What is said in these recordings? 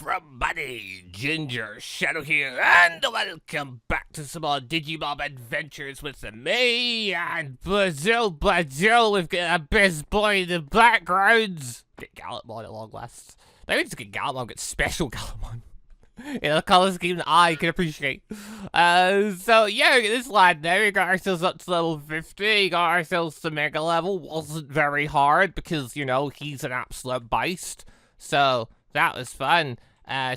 everybody, Gingershadow here, and welcome back to some more Digimon adventures with me and Bazil. We've got our best boy in the background. Get Gallimon at long last. Maybe just get Gallimon, get special Gallimon. In a color scheme that I can appreciate. So yeah, we got this lad now. We got ourselves up to level 50. Got ourselves to mega level. Wasn't very hard because, you know, he's an absolute beast. So that was fun.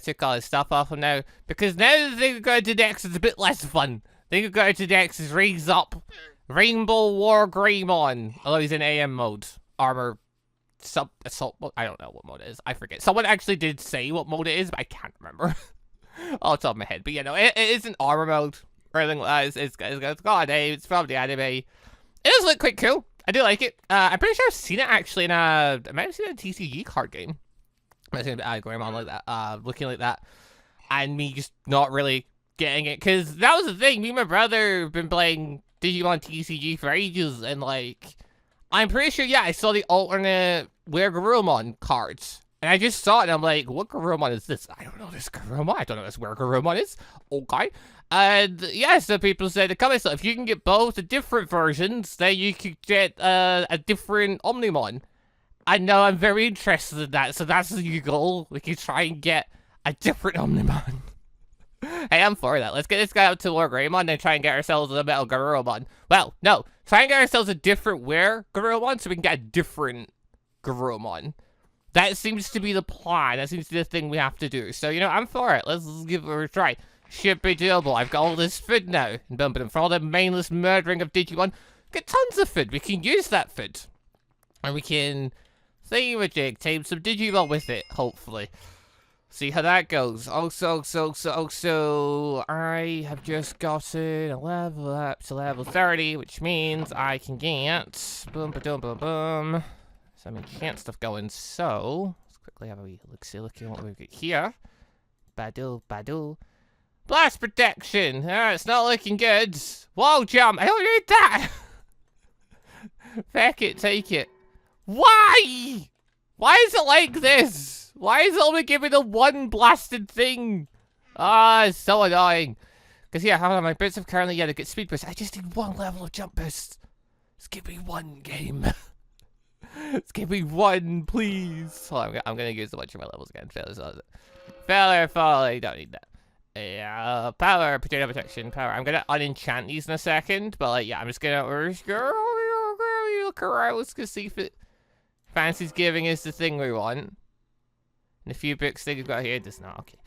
Took all his stuff off him now. Because now the thing we're going to next is a bit less fun. The thing we're going to next is raise up Rainbow WARGREYMON. Although he's in AM mode. Armor assault mode. I don't know what mode it is. I forget. Someone actually did say what mode it is, but I can't remember. Off the top of my head. But you know, it isn't armor mode or anything like that. It's got a name. It's from the anime. It does look quite cool. I do like it. I'm pretty sure I've seen it actually in I might have seen it in a TCG card game. I think Greymon like that, looking like that, and me just not really getting it, because that was the thing. Me and my brother have been playing Digimon TCG for ages, and like, I'm pretty sure, yeah, I saw the alternate WARGREYMON cards, and I just saw it, and I'm like, what Garurumon is this? I don't know this Garurumon. I don't know this WARGREYMON is. Okay. And yeah, so people say the comments, so if you can get both the different versions, then you could get a different Omnimon. I know I'm very interested in that, so that's the goal. We can try and get a different Omnimon. Hey, I'm for that. Let's get this guy up to WARGREYMON and try and get ourselves a Metal Garurumon. Well, no. Try and get ourselves a different WARGREYMON so we can get a different Garurumon. That seems to be the plan. That seems to be the thing we have to do. So, you know, I'm for it. Let's give it a try. Should be doable. I've got all this food now. And for all the mindless murdering of Digimon, get tons of food. We can use that food. And we can thingamajig, tame some Digimon with it, hopefully. See how that goes. Also, I have just gotten a level up to level 30, which means I can get boom, some enchant stuff going. So let's quickly have a wee look-see at what we've got here. Badoo. Blast protection. It's not looking good. Wall jump. I don't need that. Feck it, take it. Why? Why is it like this? Why is it only giving the one blasted thing? Ah, it's so annoying. Because, yeah, how my boots have currently to get speed boost. I just need one level of jump boost. Just give me one game. Just give me one, please. Hold on, I'm going to use a bunch of my levels again. Failure, folly. Don't need that. Yeah, power, potato protection, power. I'm going to unenchant these in a second. But, like, yeah, I'm just going to look around. Let's go see if it fancy's giving us the thing we want. And a few books they've got here does not. Okay.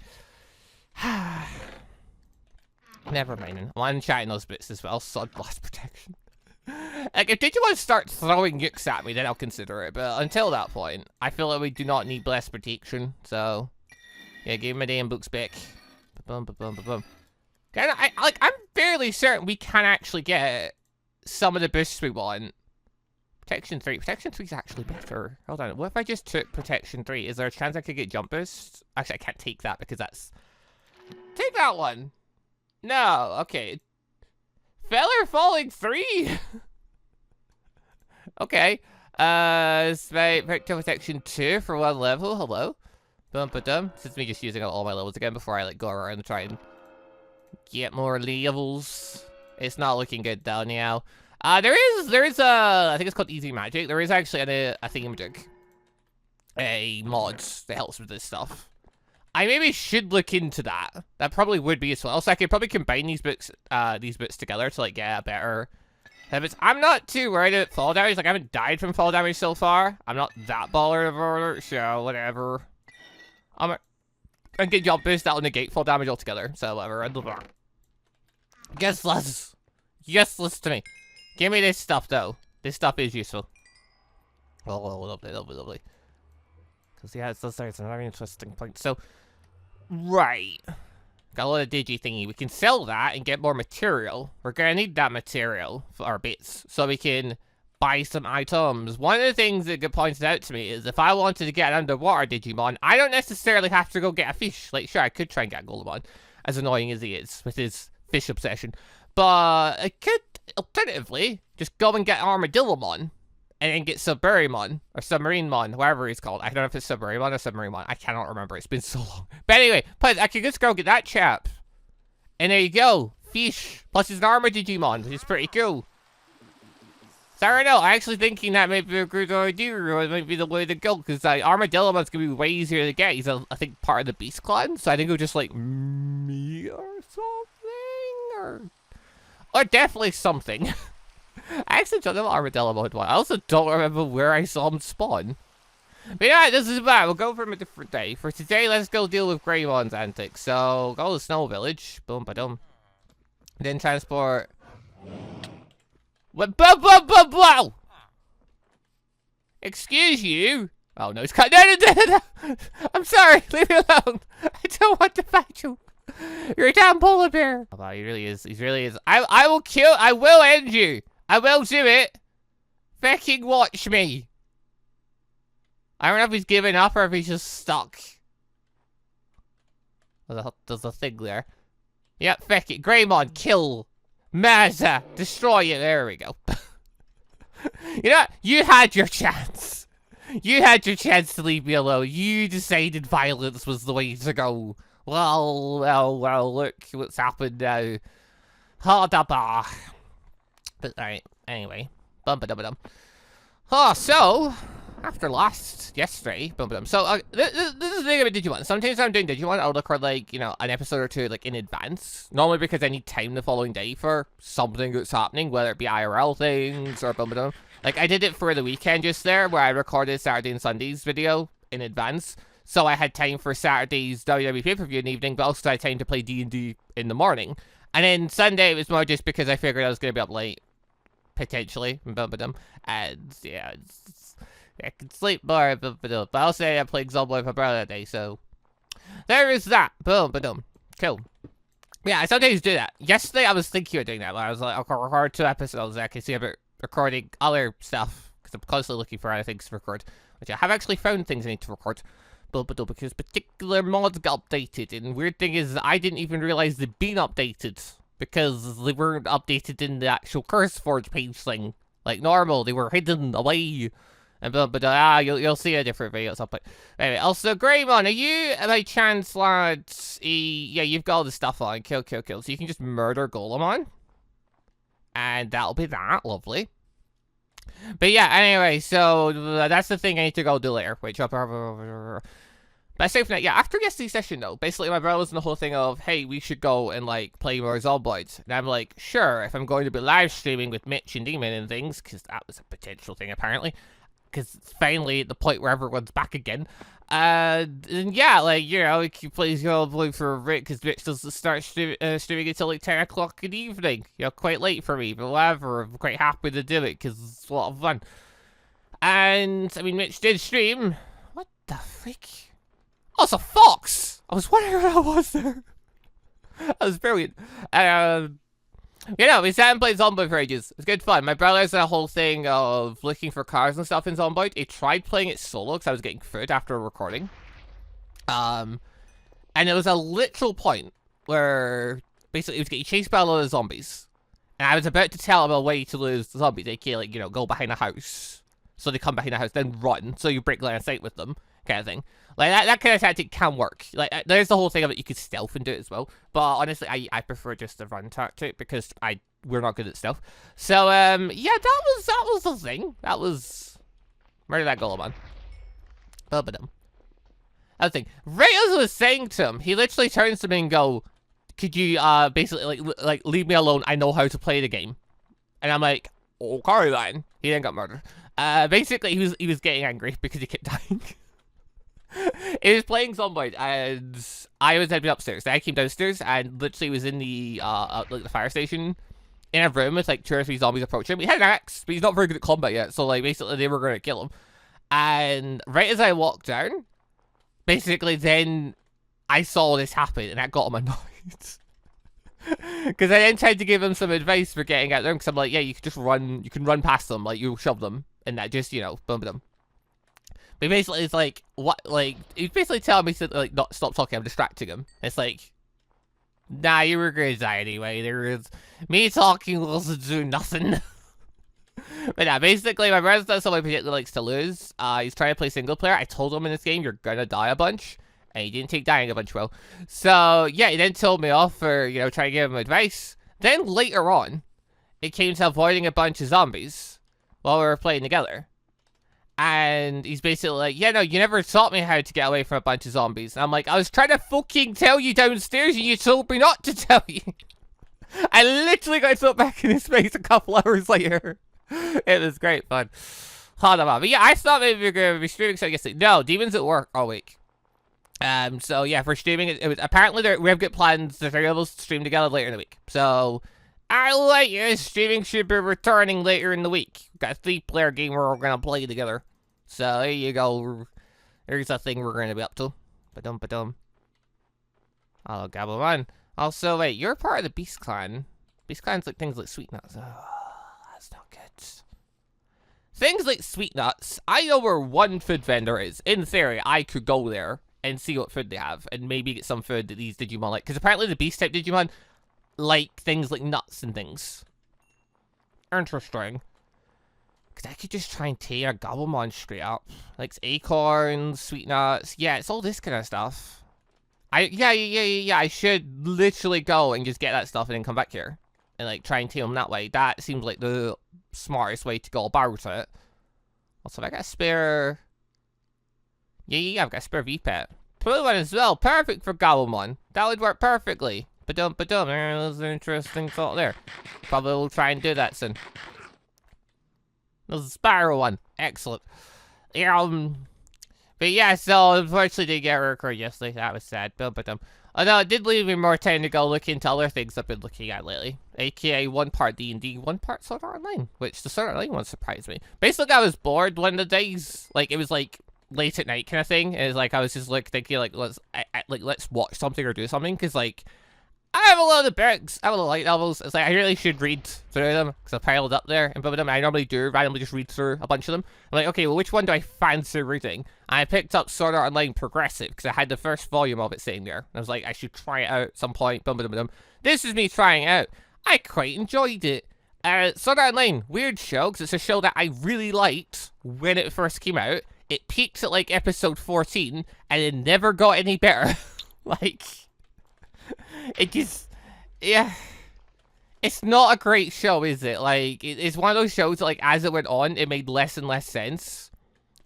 Never mind. I'm unchatting those bits as well. Sod blast protection. Like, if Digimon start throwing yukes at me, then I'll consider it. But until that point, I feel like we do not need blast protection. So, yeah, give me my damn books back. Boom. I'm fairly certain we can actually get some of the boosts we want. Protection 3. Protection 3 is actually better. Hold on. What if I just took Protection 3? Is there a chance I could get jump boost? Actually, I can't take that because that's... Take that one! No. Okay. Feller falling 3! Okay. Vector Protection 2 for one level. Hello. Bum-ba-dum. This is me just using all my levels again before I, like, go around and try and get more levels. It's not looking good though now. There is a, I think it's called Easy Magic. There is actually a thingamajig, a mod that helps with this stuff. I maybe should look into that. That probably would be useful. Also, I could probably combine these bits together to like get a better habits. I'm not too worried about fall damage. Like I haven't died from fall damage so far. I'm not that baller of order, so whatever. I'm get jump boost. That'll negate fall damage altogether. So whatever. Useless to me. Give me this stuff, though. This stuff is useful. Oh, lovely. Because, yeah, it's a very interesting point. So, right. Got a lot of digi thingy. We can sell that and get more material. We're going to need that material for our bits. So we can buy some items. One of the things that got pointed out to me is if I wanted to get an underwater Digimon, I don't necessarily have to go get a fish. Like, sure, I could try and get a Golemon, as annoying as he is with his fish obsession. But I could alternatively just go and get Armadillomon and then get Submarine or Submarinmon, whatever he's called. I don't know if it's Submarinmon or Submarinmon. I cannot remember. It's been so long. But anyway, I can just go get that chap. And there you go. Fish. Plus he's an armor Digimon, which is pretty cool. So I don't know. I actually thinking that might be a good idea, or it might be the way to go, because Armadillomon's gonna be way easier to get. He's, I think, part of the Beast Clan, so I think it'll just, like, me or something, or definitely something. I actually don't know what Armadilomon was. I also don't remember where I saw him spawn. But yeah, this is bad. We'll go from a different day. For today, let's go deal with Greymon's antics. So, go to Snow Village. Boom, ba-dum. Then transport... What? Bow! Excuse you? Oh no, it's cut. No. I'm sorry. Leave me alone. I don't want to fight you. You're a damn polar bear. Oh, wow, he really is. He really is. I will kill. I will end you. I will do it. Fucking watch me. I don't know if he's giving up or if he's just stuck. There's a thing there. Yep, feck it. Greymon, kill. Mazza, destroy it. There we go. You know what? You had your chance. You had your chance to leave me alone. You decided violence was the way to go. Well, look what's happened now. Ha-da-ba. But, alright, anyway. Bum-ba-dum-ba-dum. Oh, so... After yesterday, so this is the thing about Digimon. Sometimes I'm doing Digimon, I'll record like, you know, an episode or two like in advance. Normally because I need time the following day for something that's happening, whether it be IRL things or like I did it for the weekend just there, where I recorded Saturday and Sunday's video in advance. So I had time for Saturday's WWE pay-per-view in the evening, but also I had time to play D&D in the morning. And then Sunday it was more just because I figured I was gonna be up late, potentially, and yeah. I can sleep more, but I'll say I'm playing Zomboid with my brother that day, so... There is that. Boom, ba-dum. Cool. Yeah, I sometimes do that. Yesterday, I was thinking of doing that, but I was like, I'll record 2 episodes, I can see about recording other stuff, because I'm constantly looking for other things to record, which I have actually found things I need to record, because particular mods got updated, and weird thing is, I didn't even realize they'd been updated, because they weren't updated in the actual CurseForge page thing. Like normal, they were hidden away. You'll see a different video at some point. Anyway, also, Greymon, are you, by chance, lads, yeah, you've got all the stuff on, kill, so you can just murder Golemon. And that'll be that, lovely. But yeah, anyway, so, that's the thing I need to go do later, which I'll probably... But aside from that, yeah, after yesterday's session, though, basically my brother was in the whole thing of, hey, we should go and, like, play more Zomboids. And I'm like, sure, if I'm going to be live streaming with Mitch and Demon and things, because that was a potential thing, apparently. Because it's finally at the point where everyone's back again. And yeah, like, you know, he plays Zomboid for Rick, because Rich doesn't start streaming until like 10 o'clock in the evening. You know, quite late for me, but whatever, I'm quite happy to do it, because it's a lot of fun. And, I mean, Mitch did stream. What the frick? Oh, it's a fox! I was wondering what that was there. That was brilliant. You know, we sat and played Zomboid for ages. It was good fun. My brother's done a whole thing of looking for cars and stuff in Zomboid. He tried playing it solo because I was getting food after recording. And it was a literal point where basically he was getting chased by a load of zombies. And I was about to tell him a way to lose the zombies. They can, like, you know, go behind a house. So they come behind a house, then run. So you break line of sight with them, kind of thing. Like, that kind of tactic can work. Like, there's the whole thing of it, you could stealth and do it as well. But honestly, I prefer just the run tactic because we're not good at stealth. So, yeah, that was the thing. That was... Murder that Golemon. Bum-ba-dum. That thing. Right as I was saying to him, he literally turns to me and go, could you, basically, like, leave me alone, I know how to play the game. And I'm like, okay then. He then got murdered. Basically, he was getting angry because he kept dying. He was playing Zomboid, and I was heading upstairs. I came downstairs, and literally was in the, like, the fire station, in a room with, like, 2 or 3 zombies approaching him. He had an axe, but he's not very good at combat yet, so, like, basically, they were going to kill him. And right as I walked down, basically, then I saw this happen, and that got him annoyed. Because I then tried to give him some advice for getting out there, because I'm like, yeah, you can just run, you can run past them, like, you shove them, and that just, you know, boom, boom. But basically, it's like, what, like, he's basically telling me to, like, not stop talking, I'm distracting him. It's like, nah, you were gonna die anyway, me talking wasn't doing nothing. But yeah, basically, my brother's not someone particularly likes to lose. He's trying to play single player. I told him in this game, you're gonna die a bunch. And he didn't take dying a bunch well. So, yeah, he then told me off for, you know, trying to give him advice. Then, later on, it came to avoiding a bunch of zombies while we were playing together. And he's basically like, yeah, no, you never taught me how to get away from a bunch of zombies. And I'm like, I was trying to fucking tell you downstairs and you told me not to tell you. I literally got thrown back in his face a couple hours later. It was great fun. Hold on, but yeah, I thought maybe we were going to be streaming, so I guess, no, Demon's at work all week. So yeah, for streaming, it was, apparently we have good plans, the three of us to stream together later in the week. So, I'll let you, streaming should be returning later in the week. We've got a 3-player game where we're going to play together. So, there you go. Here's a thing we're going to be up to. Ba-dum, ba-dum. Oh, Gabble-Run. Also, wait, you're part of the Beast Clan. Beast Clan's like things like Sweet Nuts. Oh, that's not good. Things like Sweet Nuts, I know where one food vendor is. In theory, I could go there and see what food they have, and maybe get some food that these Digimon like. Because apparently the Beast-type Digimon like things like nuts and things. Interesting. Because I could just try and tame a Gobblemon straight up. Like acorns, sweet nuts. Yeah, it's all this kind of stuff. Yeah, I should literally go and just get that stuff and then come back here. And, like, try and tame them that way. That seems like the smartest way to go about it. Also, have I got a spare... Yeah, I've got a spare V-Pet. Blue one as well. Perfect for Gobblemon. That would work perfectly. Ba-dum, ba-dum. There's an interesting thought there. Probably will try and do that soon. There's a spiral one. Excellent. But yeah, so unfortunately didn't get a record yesterday. That was sad. Ba-dum. Although it did leave me more time to go look into other things I've been looking at lately. AKA 1 part D&D, 1 part Sword Art Online. Which the Sword Art Online one surprised me. Basically, I was bored one of the days. Like, it was like late at night kind of thing. It was like, I was just like thinking like, let's watch something or do something. Because like, I have a lot of books, I have a lot of light novels. It's like, I really should read through them, because I piled up there, and both of them, I normally do randomly just read through a bunch of them. I'm like, okay, well, which one do I fancy reading? And I picked up Sword Art Online Progressive, because I had the first volume of it sitting there. And I was like, I should try it out at some point, This is me trying it out. I quite enjoyed it. Sword Art Online, weird show, because it's a show that I really liked when it first came out. It peaked at, like, episode 14, and it never got any better. Like... It just, yeah, it's not a great show, is it? Like, it's one of those shows that, like, as it went on, it made less and less sense.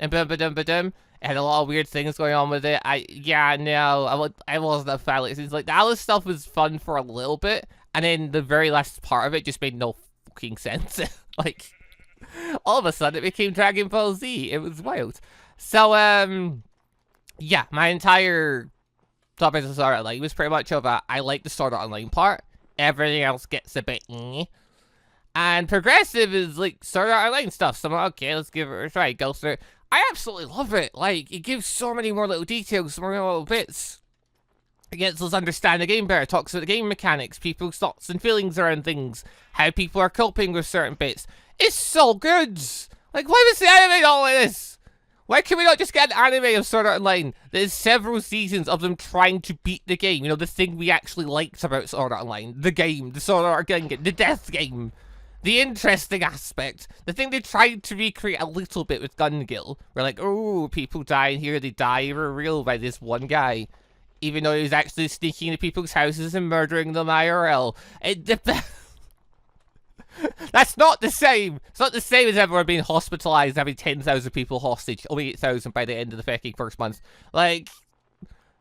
And it had a lot of weird things going on with it. I wasn't a fan. It's like, the Alice stuff was fun for a little bit, and then the very last part of it just made no fucking sense. Like, all of a sudden, it became Dragon Ball Z. It was wild. So, yeah, my entire... topic of Sword Art Online was pretty much over. I like the Sword Art Online part. Everything else gets a bit And Progressive is like Sword Art Online stuff. So I'm like, okay, let's give it a try. Go through it. I absolutely love it. Like, it gives so many more little details, so many more little bits. It gets us understand the game better. Talks about the game mechanics, people's thoughts and feelings around things, how people are coping with certain bits. It's so good. Like, why was the anime not like this? Why can we not just get an anime of Sword Art Online that is several seasons of them trying to beat the game? You know, the thing we actually liked about Sword Art Online. The game. The Sword Art game. The death game. The interesting aspect. The thing they tried to recreate a little bit with Gun-Gil. We're like, oh, people die in here. They die for real by this one guy. Even though he was actually sneaking into people's houses and murdering them IRL. That's not the same. It's not the same as everyone being hospitalized, having 10,000 people hostage. Only 8,000 by the end of the fucking first month. Like,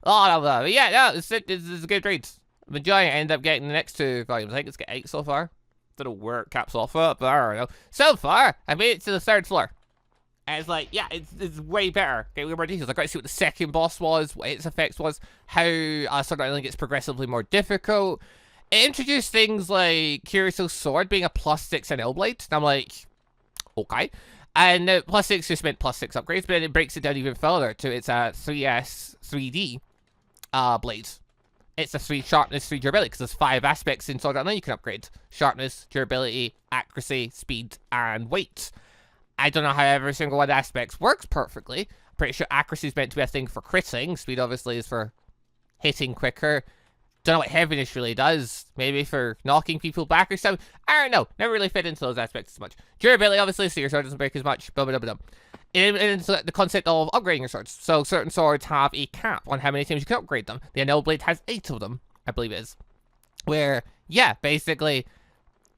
oh, no. Yeah, no, it's a good read. I'm enjoying it. I ended up getting the next 2 volumes. I think it's got 8 so far. Don't know where it caps off at, but I don't know. So far, I made it to the 3rd floor. And it's like, yeah, it's way better. Get more details. I got to see what the second boss was, what its effects was, how Sword Art Online gets progressively more difficult. It introduced things like Kiriso's sword being a +6 on L-Blade. And I'm like, okay. And +6 just meant +6 upgrades, but then it breaks it down even further to it's a 3S 3D blade. It's a 3 sharpness, 3 durability, because there's 5 aspects in Sword Art Online you can upgrade. Sharpness, durability, accuracy, speed, and weight. I don't know how every single one of the aspects works perfectly. I'm pretty sure accuracy is meant to be a thing for critting. Speed, obviously, is for hitting quicker. Don't know what heaviness really does. Maybe for knocking people back or something. I don't know. Never really fit into those aspects as much. Durability, obviously, so your sword doesn't break as much. And it's the concept of upgrading your swords. So certain swords have a cap on how many times you can upgrade them. The Anel Blade has 8 of them, I believe it is. Where, yeah, basically,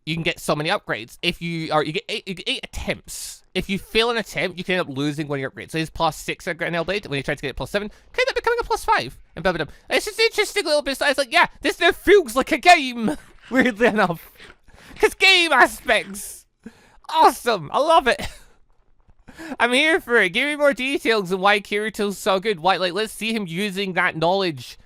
you can get so many upgrades. If you get 8 attempts. If you fail an attempt, you can end up losing one of your upgrades. So it's +6 at Anel Blade. When you try to get it +7, can end up becoming a +5. And it's just an interesting little bit. It's like, yeah, this now feels like a game. Weirdly enough. Because game aspects. Awesome. I love it. I'm here for it. Give me more details on why Kirito's so good. Why, like, let's see him using that knowledge.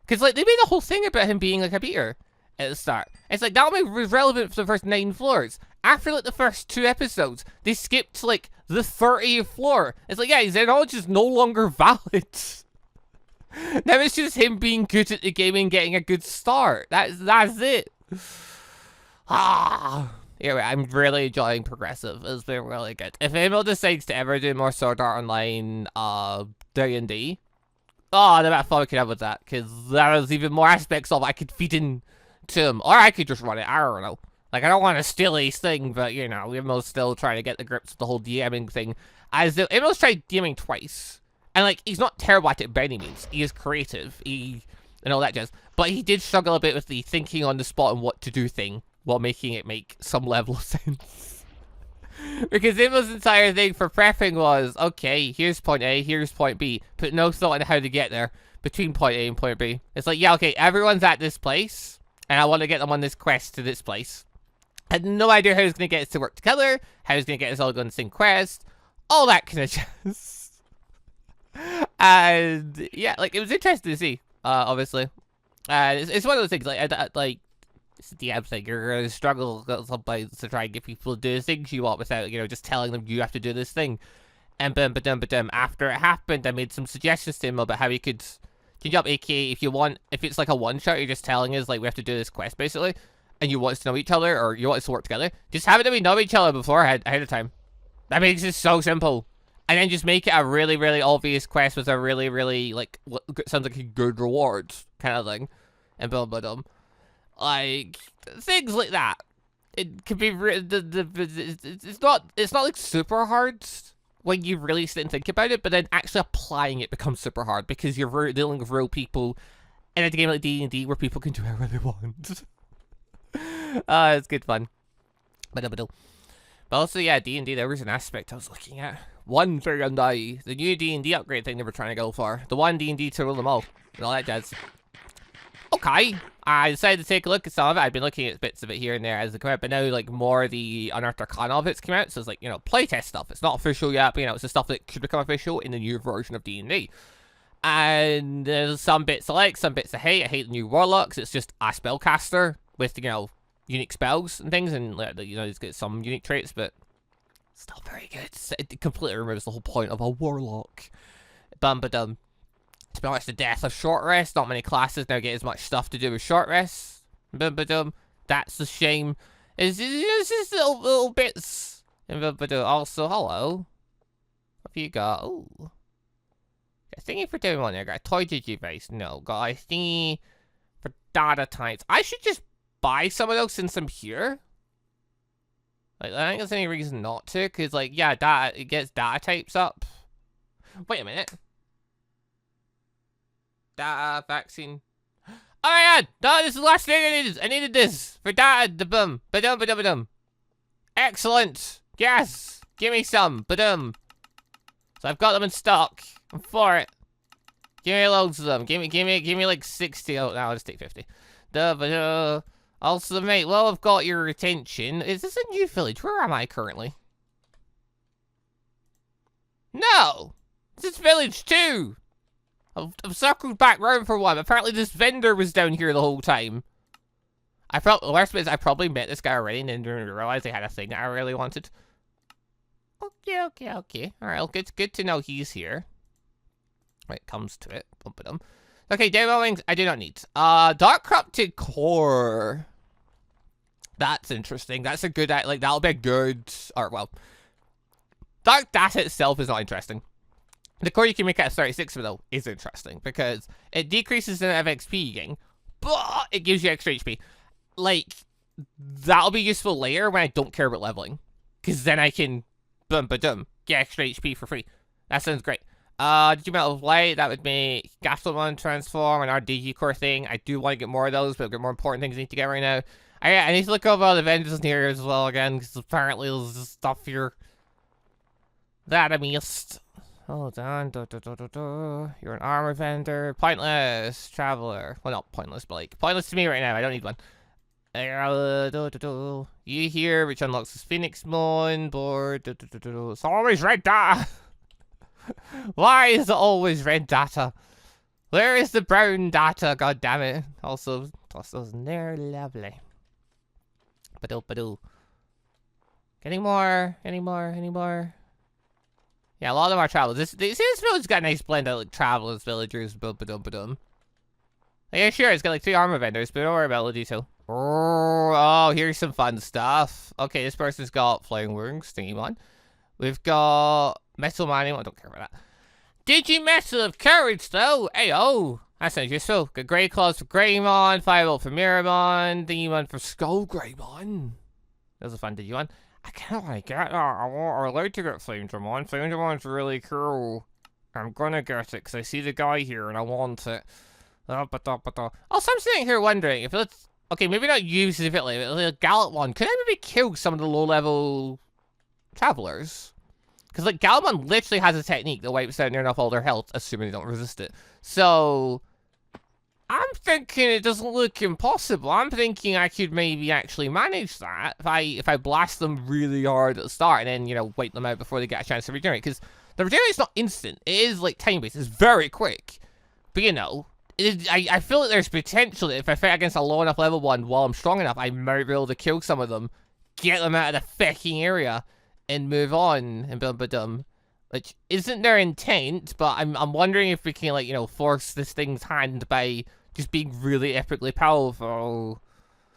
Because, like, they made a whole thing about him being, like, a beater at the start. It's like, that was relevant for the first 9 floors. After, like, the first 2 episodes, they skipped to, like, the 30th floor. It's like, yeah, his knowledge is no longer valid. Now it's just him being good at the game and getting a good start. That's it. Anyway, I'm really enjoying Progressive. It's been really good. If anyone decides to ever do more Sword Art Online, D&D, oh, the amount of fun we could have with that, because there's even more aspects of it I could feed in to him. Or I could just run it, I don't know. Like, I don't want to steal his thing, but, you know, Imo's still trying to get the grips with the whole DMing thing. As Imo's tried DMing twice. And, like, he's not terrible at it by any means. He is creative. And all that jazz. But he did struggle a bit with the thinking on the spot and what to do thing, while making it make some level of sense. Because Imo's entire thing for prepping was, okay, here's point A, here's point B, put no thought into how to get there between point A and point B. It's like, yeah, okay, everyone's at this place, and I want to get them on this quest to this place. I had no idea how he's going to get us to work together, how he's going to get us all going on the same quest, all that kind of jazz. And, yeah, like, it was interesting to see, obviously. It's one of those things, like, it's the DM thing. You're going to struggle sometimes to try and get people to do the things you want without, you know, just telling them you have to do this thing. And after it happened, I made some suggestions to him about how he could change up, aka if it's like a one-shot, you're just telling us, like, we have to do this quest, basically, and you want us to know each other, or you want us to work together, just have it that we know each other beforehand, ahead of time. That makes it so simple. And then just make it a really, really obvious quest with a really, really, like, what sounds like a good reward kind of thing. And like, things like that. It could be, it's not like super hard when you really sit and think about it, but then actually applying it becomes super hard because you're dealing with real people in a game like D&D where people can do whatever they want. It's good fun. But also, yeah, D&D, there was an aspect I was looking at. One for the new D&D upgrade thing they were trying to go for. The one D&D to rule them all. And all that jazz. Okay. I decided to take a look at some of it. I've been looking at bits of it here and there as they come out, but now, like, more the Unearthed Arcana of it's come out, so it's like, you know, playtest stuff. It's not official yet, but, you know, it's the stuff that could become official in the new version of D&D. And there's some bits I like, some bits I hate. I hate the new Warlocks. It's just a spellcaster with, you know, unique spells and things, and, you know, it's got some unique traits, but still very good. It completely removes the whole point of a Warlock. To be honest, the death of Short Rest. Not many classes now get as much stuff to do with Short Rest. That's a shame. It's just little bits. Also, hello. What have you got? Ooh. Got a thingy for Digimon there. Got a toy Digibase. No. Got a thingy for data types. I should just buy some of those since I'm here. Like, I don't think there's any reason not to, because, like, yeah, it gets data types up. Wait a minute. Data, vaccine. Oh my god! No, this is the last thing I needed. I needed this for data. Badum. Excellent. Yes. Give me some. Badum. So I've got them in stock. I'm for it. Give me loads of them. Give me like 60. Oh, no, I'll just take 50. Also, mate, well, I've got your attention. Is this a new village? Where am I currently? No! This is village 2! I've circled back round for one. Apparently this vendor was down here the whole time. The worst bit is I probably met this guy already and didn't realize they had a thing that I really wanted. Okay. Alright, well, good to know he's here. Right, comes to it. Okay, demo wings, I do not need. Dark Corrupted Core. That's interesting. That's a good, like, that'll be a good, or, well, Dark Data itself is not interesting. The core you can make out of 36 though is interesting, because it decreases the amount of XP you gain, but it gives you extra HP. Like, that'll be useful later when I don't care about leveling. Because then I can, get extra HP for free. That sounds great. Digimon of Light, that would make Gastelmon transform and our Digicore thing. I do want to get more of those, but I've got more important things I need to get right now. I need to look over all the vendors in here as well again, because apparently there's just stuff here that I missed. Hold on. You're an armor vendor. Pointless. Traveler. Well, not pointless, but like, pointless to me right now. I don't need one. You here, which unlocks this Phoenix Mon board. It's always red data. Why is it always red data? Where is the brown data? God damn it. Also, toss those in there. Lovely. Badoo. Any more? Yeah, a lot of them are travelers. This village's got a nice blend of like travelers, villagers, Yeah, sure, it's got like 3 armor vendors, but don't worry about the detail. Oh, here's some fun stuff. Okay, this person's got Flying Wings, Digimon. We've got Metal Mining, I don't care about that. Digimetal of Courage, though. Ayo, that sounds useful. Got Grey Claws for Greymon, Firebolt for Miramon, Digimon for Skullgreymon. That was a fun Digimon. I can't really get that. I'd like to get Flamedramon's. Flamedramon's really cool. I'm gonna get it because I see the guy here and I want it. Also, I'm sitting here wondering if it's... Okay, maybe not you specifically, but like Gallantmon. Could I maybe kill some of the low-level travelers? Because, like, Gallantmon literally has a technique that wipes out near enough all their health, assuming they don't resist it. So, I'm thinking it doesn't look impossible. I'm thinking I could maybe actually manage that if I blast them really hard at the start and then, you know, wipe them out before they get a chance to regenerate. Because the regenerate's not instant. It is, like, time-based. It's very quick. But, you know... I feel like there's potential that if I fight against a low enough level one while I'm strong enough, I might be able to kill some of them, get them out of the fucking area, and move on, and which isn't their intent, but I'm wondering if we can, like, you know, force this thing's hand by just being really epically powerful.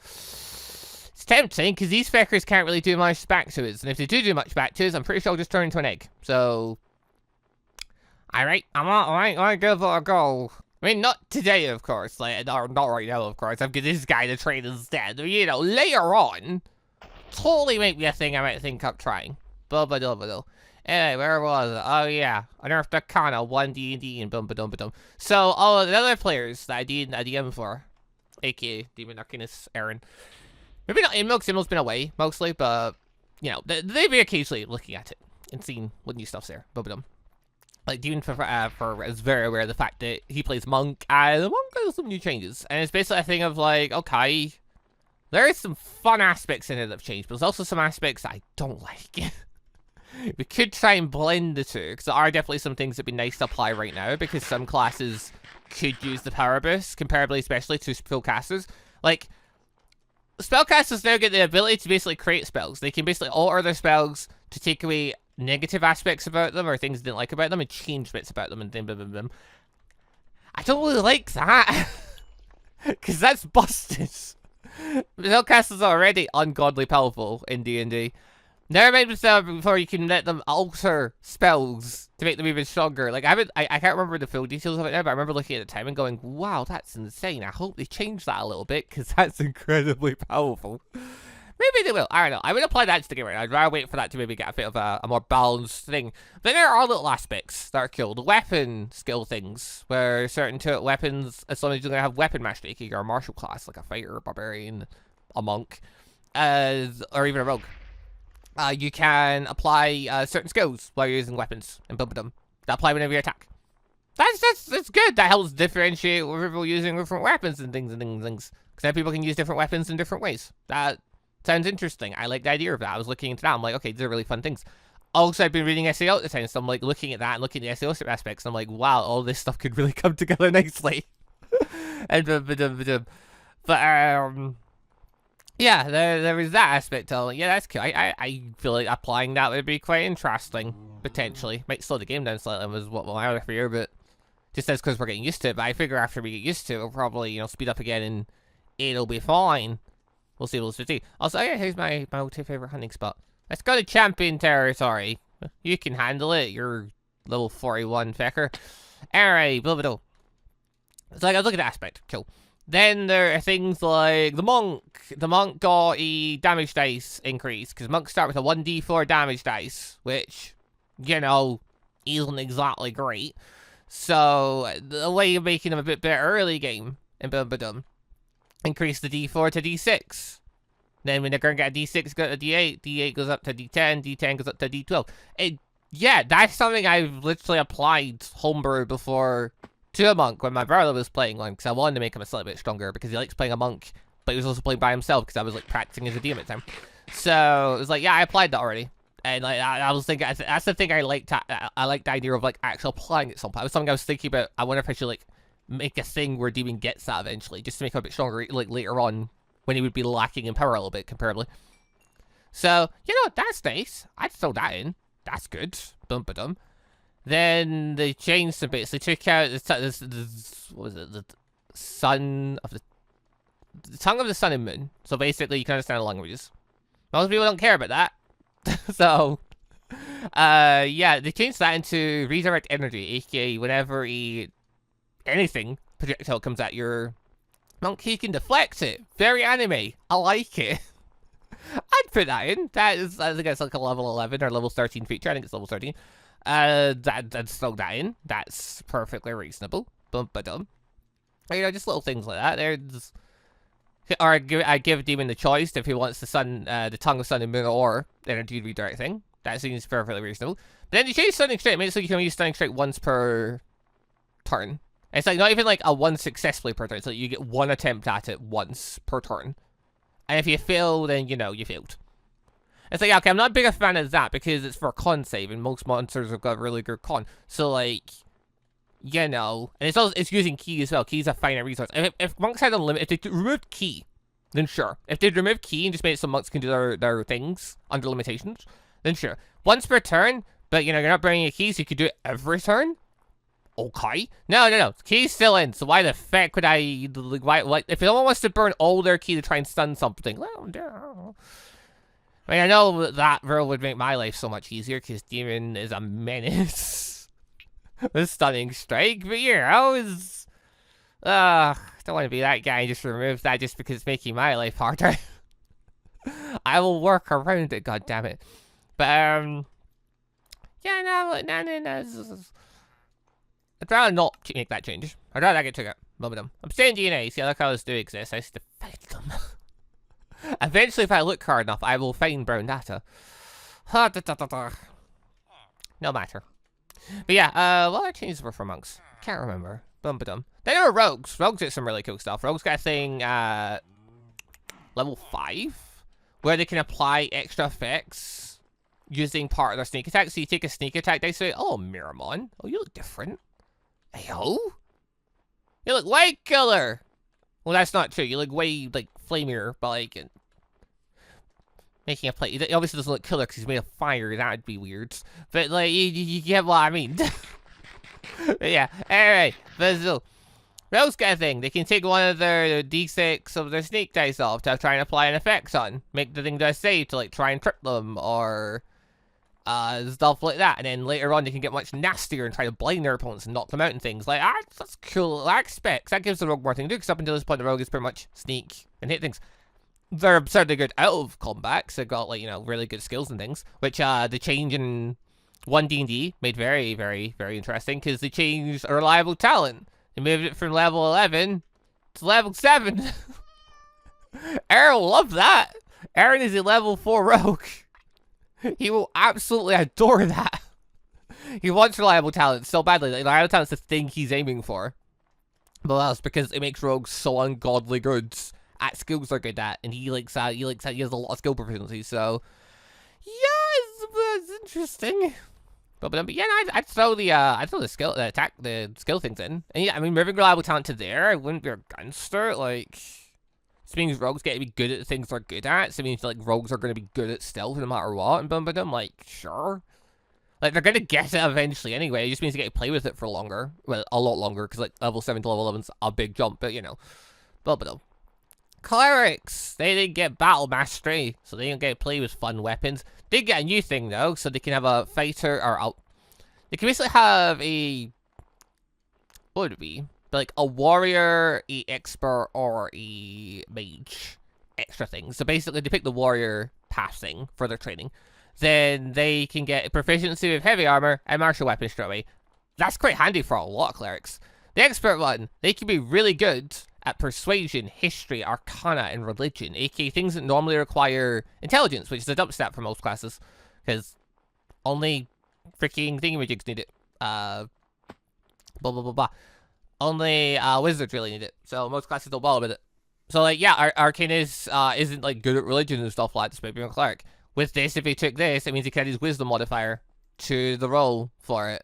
It's tempting, because these feckers can't really do much back to us, and if they do much back to us, I'm pretty sure I'll just turn into an egg. So, alright, I want to give it a go. I mean, not today, of course. Like, not right now, of course. I've got this guy to train instead. You know, later on, totally make me a thing I might think up trying. Anyway, where was it? Oh, yeah. Unearthed Arcana, 1 D&D, and So, all of the other players that I did a DM for, aka Demon Arcanist Aaron. Maybe not Inmo, because Inmo's been away, mostly, but, you know, they'd be occasionally looking at it and seeing what new stuff's there. Like, Demon is very aware of the fact that he plays Monk, and the Monk has some new changes. And it's basically a thing of, like, okay, there is some fun aspects in it that have changed, but there's also some aspects that I don't like. We could try and blend the two, because there are definitely some things that'd be nice to apply right now, because some classes could use the power boost, comparably especially to spellcasters. Like, spellcasters now get the ability to basically create spells. They can basically alter their spells to take away negative aspects about them or things they didn't like about them and change bits about them and then I don't really like that because that's busted. Spellcasters are already ungodly powerful in D&D. Never mind before you can let them alter spells to make them even stronger. Like, I can't remember the full details of it now, but I remember looking at the time and going, wow, that's insane. I hope they change that a little bit because that's incredibly powerful. Maybe they will. I don't know. I would apply that to the game right now. I'd rather wait for that to maybe get a bit of a more balanced thing. Then there are little aspects that are cool. The weapon skill things, where certain weapons, as long as you're going to have weapon mastery, you're a martial class, like a fighter, a barbarian, a monk, or even a rogue. You can apply certain skills while you're using weapons, and that apply whenever you attack. That's good. That helps differentiate what people using different weapons and things. Because then people can use different weapons in different ways. That sounds interesting. I like the idea of that. I was looking into that. I'm like, okay, these are really fun things. Also, I've been reading SEO at the time, so I'm like looking at that and looking at the SEO aspects. And I'm like, wow, all this stuff could really come together nicely. And yeah, there is that aspect of it. Yeah, that's cool. I feel like applying that would be quite interesting, potentially. Might slow the game down slightly, was what my other fear, but just as because we're getting used to it. But I figure after we get used to it, it'll probably, you know, speed up again and it'll be fine. We'll see what we'll see. Also, yeah, here's my multi-favorite hunting spot. Let's go to champion territory. You can handle it. You're level 41 fecker. Alright, So I gotta look at the aspect. Cool. Then there are things like the monk. The monk got a damage dice increase, because monks start with a 1d4 damage dice, which, you know, isn't exactly great. So, the way of making them a bit better early game in Boom increase the d4 to d6. Then when they're going to get a d6, go to d8, d8 goes up to d10, d10 goes up to d12. Yeah, that's something I've literally applied homebrew before to a monk when my brother was playing one, because I wanted to make him a slightly bit stronger, because he likes playing a monk, but he was also playing by himself, because I was, like, practicing as a DM at the time. So, it was like, yeah, I applied that already. And, like, I was thinking, that's the thing I liked. I like the idea of, like, actually applying it sometime. It was something I was thinking about. I wonder if I should, like, make a thing where Demon gets that eventually, just to make him a bit stronger, like, later on, when he would be lacking in power a little bit, comparably. So, you know, that's nice. I'd throw that in. That's good. Dum-ba-dum. Then they changed some bits. They took out what was it? The sun of the tongue of the sun and moon. So basically, you can understand the languages. Most people don't care about that. So, yeah, they changed that into redirect energy, aka whenever anything projectile comes at your monk, he can deflect it. Very anime. I like it. I'd put that in. That is, I think it's like a level 11 or level 13 feature. I think it's level 13. I'd throw that in. That's perfectly reasonable. Bum-ba-dum. You know, just little things like that. There's, or I give Demon the choice if he wants the tongue of sun and moon or energy redirect thing. That seems perfectly reasonable. But then you change stunning strike. It makes it so you can use stunning strike once per turn. It's like not even like a one successfully per turn. It's like you get one attempt at it once per turn. And if you fail, then, you know, you failed. It's like, okay, I'm not a big fan of that because it's for con save, and most monsters have got really good con. So, like, you know, and it's using key as well. Key's a finite resource. If monks had unlimited, if they removed key, then sure. If they'd removed key and just made it so monks can do their things under limitations, then sure. Once per turn, but, you know, you're not burning your keys, so you could do it every turn? Okay. No. Key's still in, so why the fuck would I... Why, if someone wants to burn all their key to try and stun something, well, I mean, I know that rule would make my life so much easier, because Demon is a menace. With stunning strike, but you know, I don't want to be that guy and just remove that just because it's making my life harder. I will work around it, goddammit. But, yeah, no, I'd rather not make that change. I'd rather get to it. I'm saying DNA, see, other colors do exist, I used to fight them. Eventually, if I look hard enough, I will find brown data. No matter. But yeah, what other changes were for monks? Can't remember. Then there were rogues. Rogues did some really cool stuff. Rogues got a thing, level 5, where they can apply extra effects using part of their sneak attack. So you take a sneak attack dice, say, oh, Miramon. Oh, you look different. Ayo? You look way killer. Well, that's not true. You look way, like, flamier, but, like, making a plate. It obviously doesn't look killer because he's made of fire. That would be weird. But, like, you get what I mean. But yeah, anyway, so, Rogues get a thing. They can take one of their d6 of their sneak dice off to try and apply an effect on. Make the thing do a save to, like, try and trip them, or stuff like that. And then later on, they can get much nastier and try to blind their opponents and knock them out and things. Like, that's cool. I expect that gives the rogue more thing to do, because up until this point, the rogue is pretty much sneak and hit things. They're absurdly good out of combat, so they've got, like, you know, really good skills and things, which, the change in 1 D&D made very, very, very interesting, because they changed a reliable talent. They moved it from level 11 to level 7. Aaron will love that. Aaron is a level 4 rogue. He will absolutely adore that. He wants reliable talent so badly. Like, reliable talent's the thing he's aiming for. But that's because it makes rogues so ungodly good at skills they're good at, and he has a lot of skill proficiency, so yeah, it's interesting. But yeah, no, I'd throw the skill things in. And yeah, I mean, moving reliable talent to there, I wouldn't be against it. Like, this means rogues get to be good at the things they're good at. So it means, like, rogues are going to be good at stealth no matter what. And I'm like, sure. Like, they're going to get it eventually anyway. It just means you get to play with it for longer. Well, a lot longer, because, like, level 7 to level 11's a big jump, but, you know. Clerics! They didn't get battle mastery, so they didn't get to play with fun weapons. They get a new thing, though, so they can have a fighter, or they can basically have a... What would it be? But like a warrior, a expert, or a mage extra thing. So basically, they pick the warrior path thing for their training. Then they can get proficiency with heavy armor and martial weapons straight away. That's quite handy for a lot of clerics. The expert one, they can be really good at persuasion, history, arcana, and religion, aka things that normally require intelligence, which is a dump stat for most classes, because only freaking thingamajigs need it. Blah blah blah blah. Only wizards really need it, so most classes don't bother with it. So like, yeah, Arcanist isn't like good at religion and stuff like this, maybe a cleric. With this, if he took this, it means he can add his wisdom modifier to the roll for it.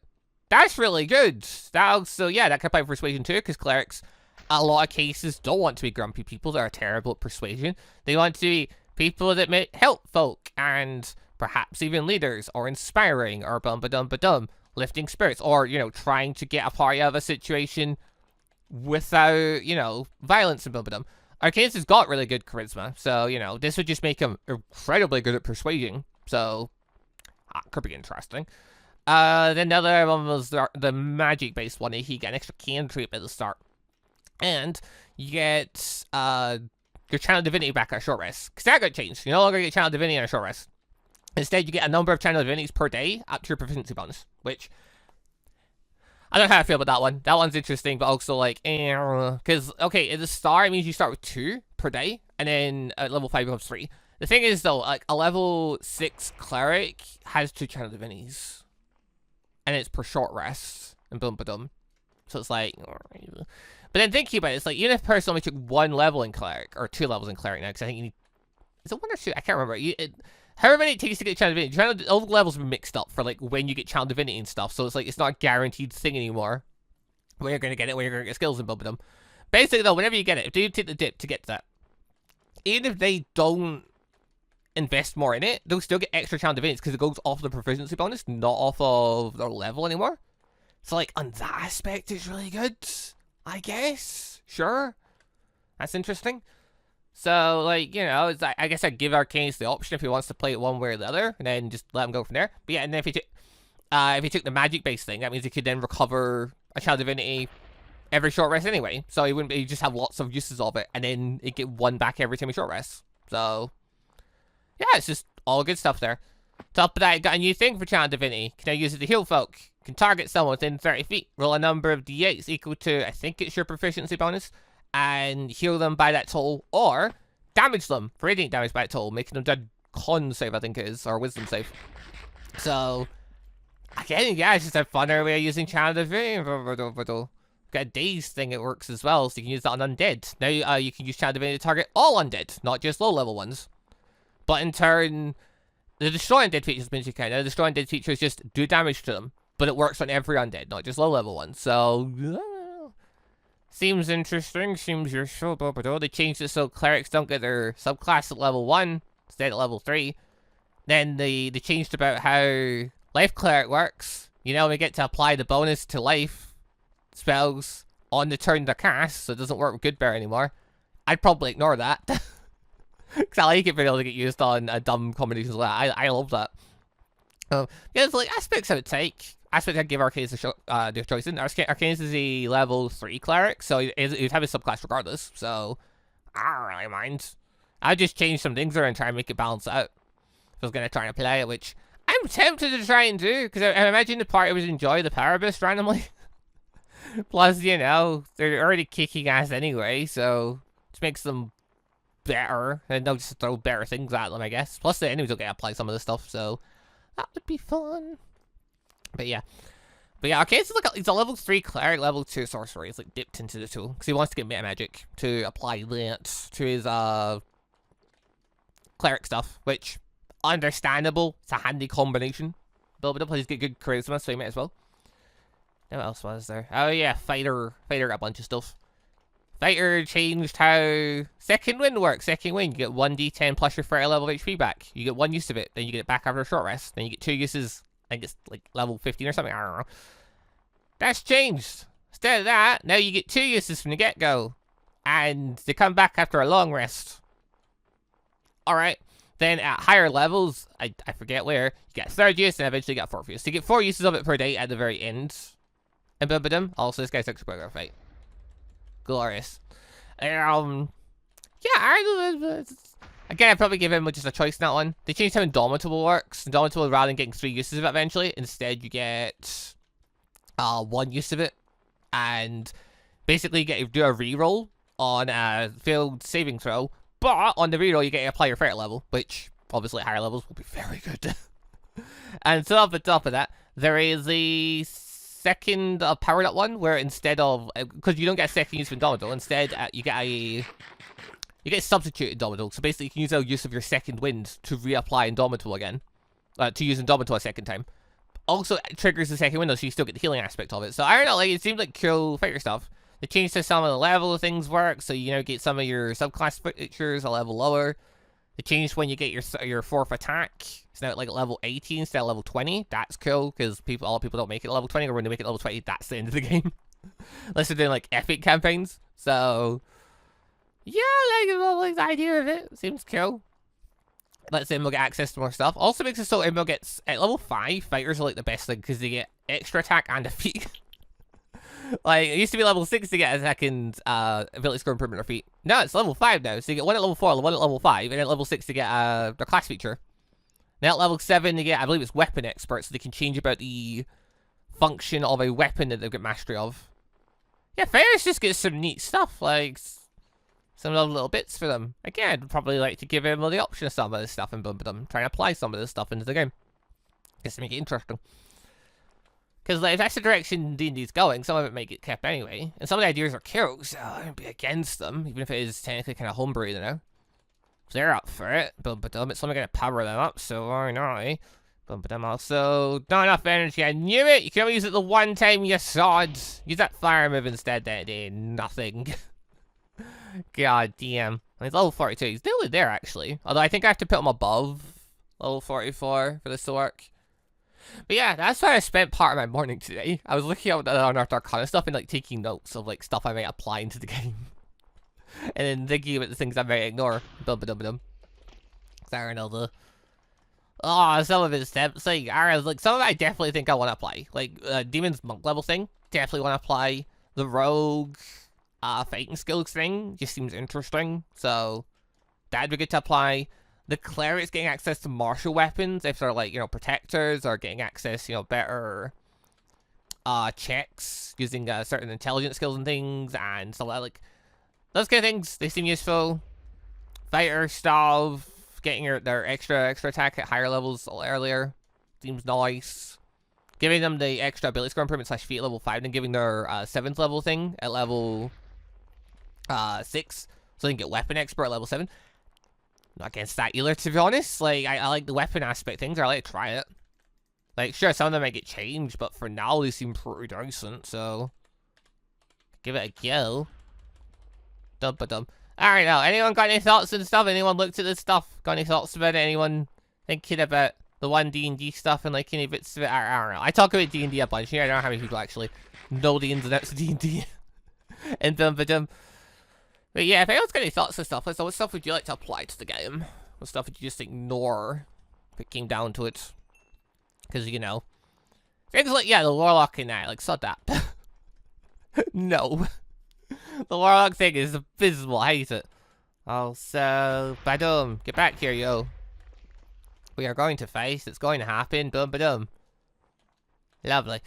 That's really good. So yeah, that can apply for persuasion too, because clerics, a lot of cases, don't want to be grumpy people that are terrible at persuasion. They want to be people that may help folk, and perhaps even leaders, or inspiring, or bum-ba-dum-ba-dum, lifting spirits, or, you know, trying to get a party out of a situation without, you know, violence and bum-ba-dum. Arcanist has got really good charisma, so, you know, this would just make him incredibly good at persuading, so could be interesting. Then the other one was the magic-based one. You get an extra cantrip at the start. And you get your Channel Divinity back at a short rest. Because that got changed. You no longer get Channel Divinity on a short rest. Instead, you get a number of Channel Divinities per day up to your proficiency bonus. Which, I don't know how I feel about that one. That one's interesting, but also like, because, okay, at the start, it means you start with 2 per day. And then at level 5 becomes 3. The thing is, though, like, a level 6 Cleric has 2 Channel Divinities. And it's per short rest. And boom, ba-dum. So it's like... But then thinking about it, it's like, even if a person only took 1 level in Cleric, or 2 levels in Cleric now, because I think you need... Is it 1 or 2? I can't remember. However many it takes to get Channel Divinity, all the levels have been mixed up for, like, when you get Channel Divinity and stuff, so it's like, it's not a guaranteed thing anymore. When you're going to get it, when you're going to get skills and blah, blah, blah. Basically, though, whenever you get it, if you take the dip to get to that, even if they don't invest more in it, they'll still get extra Channel Divinities, because it goes off the proficiency bonus, not off of their level anymore. So, like, on that aspect, it's really good, I guess. Sure. That's interesting. So, like, you know, it's like, I guess I'd give Arcanist the option if he wants to play it one way or the other, and then just let him go from there. But yeah, and then if he took the magic-based thing, that means he could then recover a Channel Divinity every short rest anyway. So he'd just have lots of uses of it, and then he'd get 1 back every time he short rests. So, yeah, it's just all good stuff there. Top of that, got a new thing for Channel Divinity. Can I use it to heal folk? Can target someone within 30 feet. Roll a number of d8s equal to, I think it's your proficiency bonus, and heal them by that total, or damage them for radiant damage by that total, making them do con save, I think it is, or wisdom save. So, again, yeah, it's just a funner way of using Channel Divinity. Got a daze thing, it works as well, so you can use that on undead. Now, you can use Channel Divinity to target all undead, not just low-level ones. But in turn, the Destroy Undead feature has been kind of. The Destroy Undead feature is just do damage to them, but it works on every undead, not just low-level ones. So, seems interesting. Seems useful. They changed it so clerics don't get their subclass at level 1 instead at level 3. Then they changed about how life cleric works. You know, we get to apply the bonus to life spells on the turn they're cast, so it doesn't work with Good Bear anymore. I'd probably ignore that. Because I like it being able to get used on a dumb combination like that. I love that. Yeah, there's like aspects I would take. Aspects I'd give Arcanist the choice in. Arcanist is a level 3 cleric, so he'd have his subclass regardless, so I don't really mind. I'd just change some things there and try and make it balance out. If I was going to try and play it, which I'm tempted to try and do, because I imagine the party would enjoy the power boost randomly. Plus, you know, they're already kicking ass anyway, so it makes them better, and they'll just throw better things at them, I guess. Plus, the enemies will get to apply some of this stuff, so that would be fun. But yeah, okay, so look, he's a level 3 cleric, level 2 sorcerer. He's like dipped into the tool because he wants to get meta magic to apply that to his cleric stuff, which understandable. It's a handy combination. Build it up. He's got good charisma, so he might as well. Now what else was there? Oh yeah, fighter got a bunch of stuff. Fighter changed how second wind works. Second wind, you get 1d10 plus your 30 level of HP back. You get 1 use of it, then you get it back after a short rest. Then you get 2 uses, I think it's like level 15 or something, I don't know. That's changed. Instead of that, now you get 2 uses from the get-go. And they come back after a long rest. Alright. Then at higher levels, I forget where, you get a 3rd use and eventually you get a 4th use. So you get 4 uses of it per day at the very end. And also this guy's extra quick fight. Glorious. Yeah, again, I'd probably give him just a choice in that one. They changed how Indomitable works. Indomitable, rather than getting 3 uses of it eventually, instead you get 1 use of it. And basically you get to do a reroll on a failed saving throw. But on the reroll, you get to apply your threat level, which obviously at higher levels will be very good. And so off the top of that, there is a second powered up one where instead of, because you don't get a second use of Indomitable, instead you get substitute Indomitable. So basically you can use a use of your second wind to reapply Indomitable again. To use Indomitable a second time. Also it triggers the second window, so you still get the healing aspect of it. So I don't know, like, it seems like cool fighter stuff. They changed how some of the level of things work, so you get some of your subclass features a level lower. They changed when you get your 4th attack. It's now at like level 18 instead of level 20. That's cool, because a lot of people don't make it level 20, or when they make it level 20, that's the end of the game. Unless they're doing like epic campaigns. So yeah, like the idea of it seems cool. Lets them get access to more stuff. Also makes it so MMO gets at level 5, fighters are like the best thing because they get extra attack and defeat. Like, it used to be level 6 to get a second ability score improvement or feat. No, it's level 5 now. So you get 1 at level 4, 1 at level 5, and then level 6 to get their class feature. Now at level 7 to get, I believe it's weapon expert, so they can change about the function of a weapon that they've got mastery of. Yeah, fighters just get some neat stuff, like some of those little bits for them. Again, I'd probably like to give them the option of some of this stuff and try and apply some of this stuff into the game. Just to make it interesting. Because like, if that's the direction D&D's going, some of it may get kept anyway. And some of the ideas are cool, so I wouldn't be against them, even if it is technically kind of homebrew, you know. If they're up for it, it's something going to power them up, so why not, eh? Also, not enough energy, I knew it! You can only use it the one time, you sod! Use that fire move instead, that day, nothing. God damn. He's level 42, he's nearly there actually. Although I think I have to put him above level 44 for this to work. But yeah, that's why I spent part of my morning today. I was looking at the Unearthed Arcana stuff and like taking notes of like stuff I might apply into the game. And then thinking about the things I might ignore. Sorry, another. Oh, some of it's tempting. Like, some of it I definitely think I want to apply. Like, Demon's Monk level thing, definitely want to apply. The Rogue, fighting skills thing just seems interesting. So, that'd be good to apply. The Cleric's getting access to martial weapons if they're like, protectors, or getting access, better checks using certain intelligence skills and things, and so like those kind of things, they seem useful. Fighter stuff, getting their extra attack at higher levels earlier seems nice. Giving them the extra ability score improvement / feat at level 5, and giving their 7th level thing at level 6, so they can get weapon expert at level 7. Not against that either, to be honest. Like, I like the weapon aspect things, or I like to try it. Like, sure, some of them might get changed, but for now, they seem pretty decent, so give it a go. Alright, now, anyone got any thoughts and stuff? Anyone looked at this stuff? Got any thoughts about it? Anyone thinking about the one D&D stuff and, like, any bits of it? I don't know. I talk about D&D a bunch here. I don't know how many people actually know the ins and outs of D&D. But yeah, if anyone's got any thoughts and stuff, so what stuff would you like to apply to the game? What stuff would you just ignore if it came down to it? Because, things like, yeah, the Warlock and that, like, sod that. No. The Warlock thing is abysmal, I hate it. Also, badum, get back here, yo. We are going to face, it's going to happen, Lovely.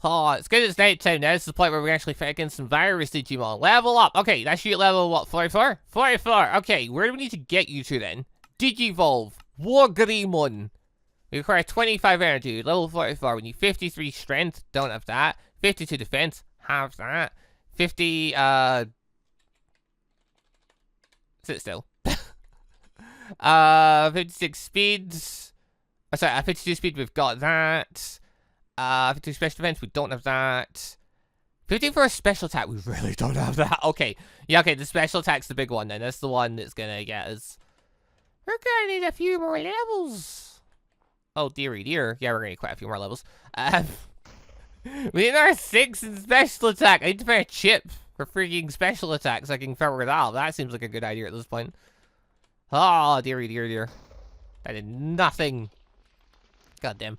Oh, it's good it's nighttime now. This is the point where we actually fight against some virus Digimon. Level up. Okay, that's you at level, what, 44? 44. Okay, where do we need to get you to then? Digivolve. WARGREYMON. We require 25 energy. Level 44. We need 53 strength. Don't have that. 52 defense. Have that. 50, sit still. 56 speeds. Oh, sorry, 52 speed, we've got that. 52 special defense, we don't have that. 50 for a special attack, we really don't have that. Okay, yeah, okay, the special attack's the big one then. That's the one that's gonna get us. We're gonna need a few more levels. Oh, dearie dear. Yeah, we're gonna need quite a few more levels. We need our 6 in special attack. I need to buy a chip for freaking special attacks so I can figure it out. That seems like a good idea at this point. Oh, dearie dear dear. I did nothing. God damn.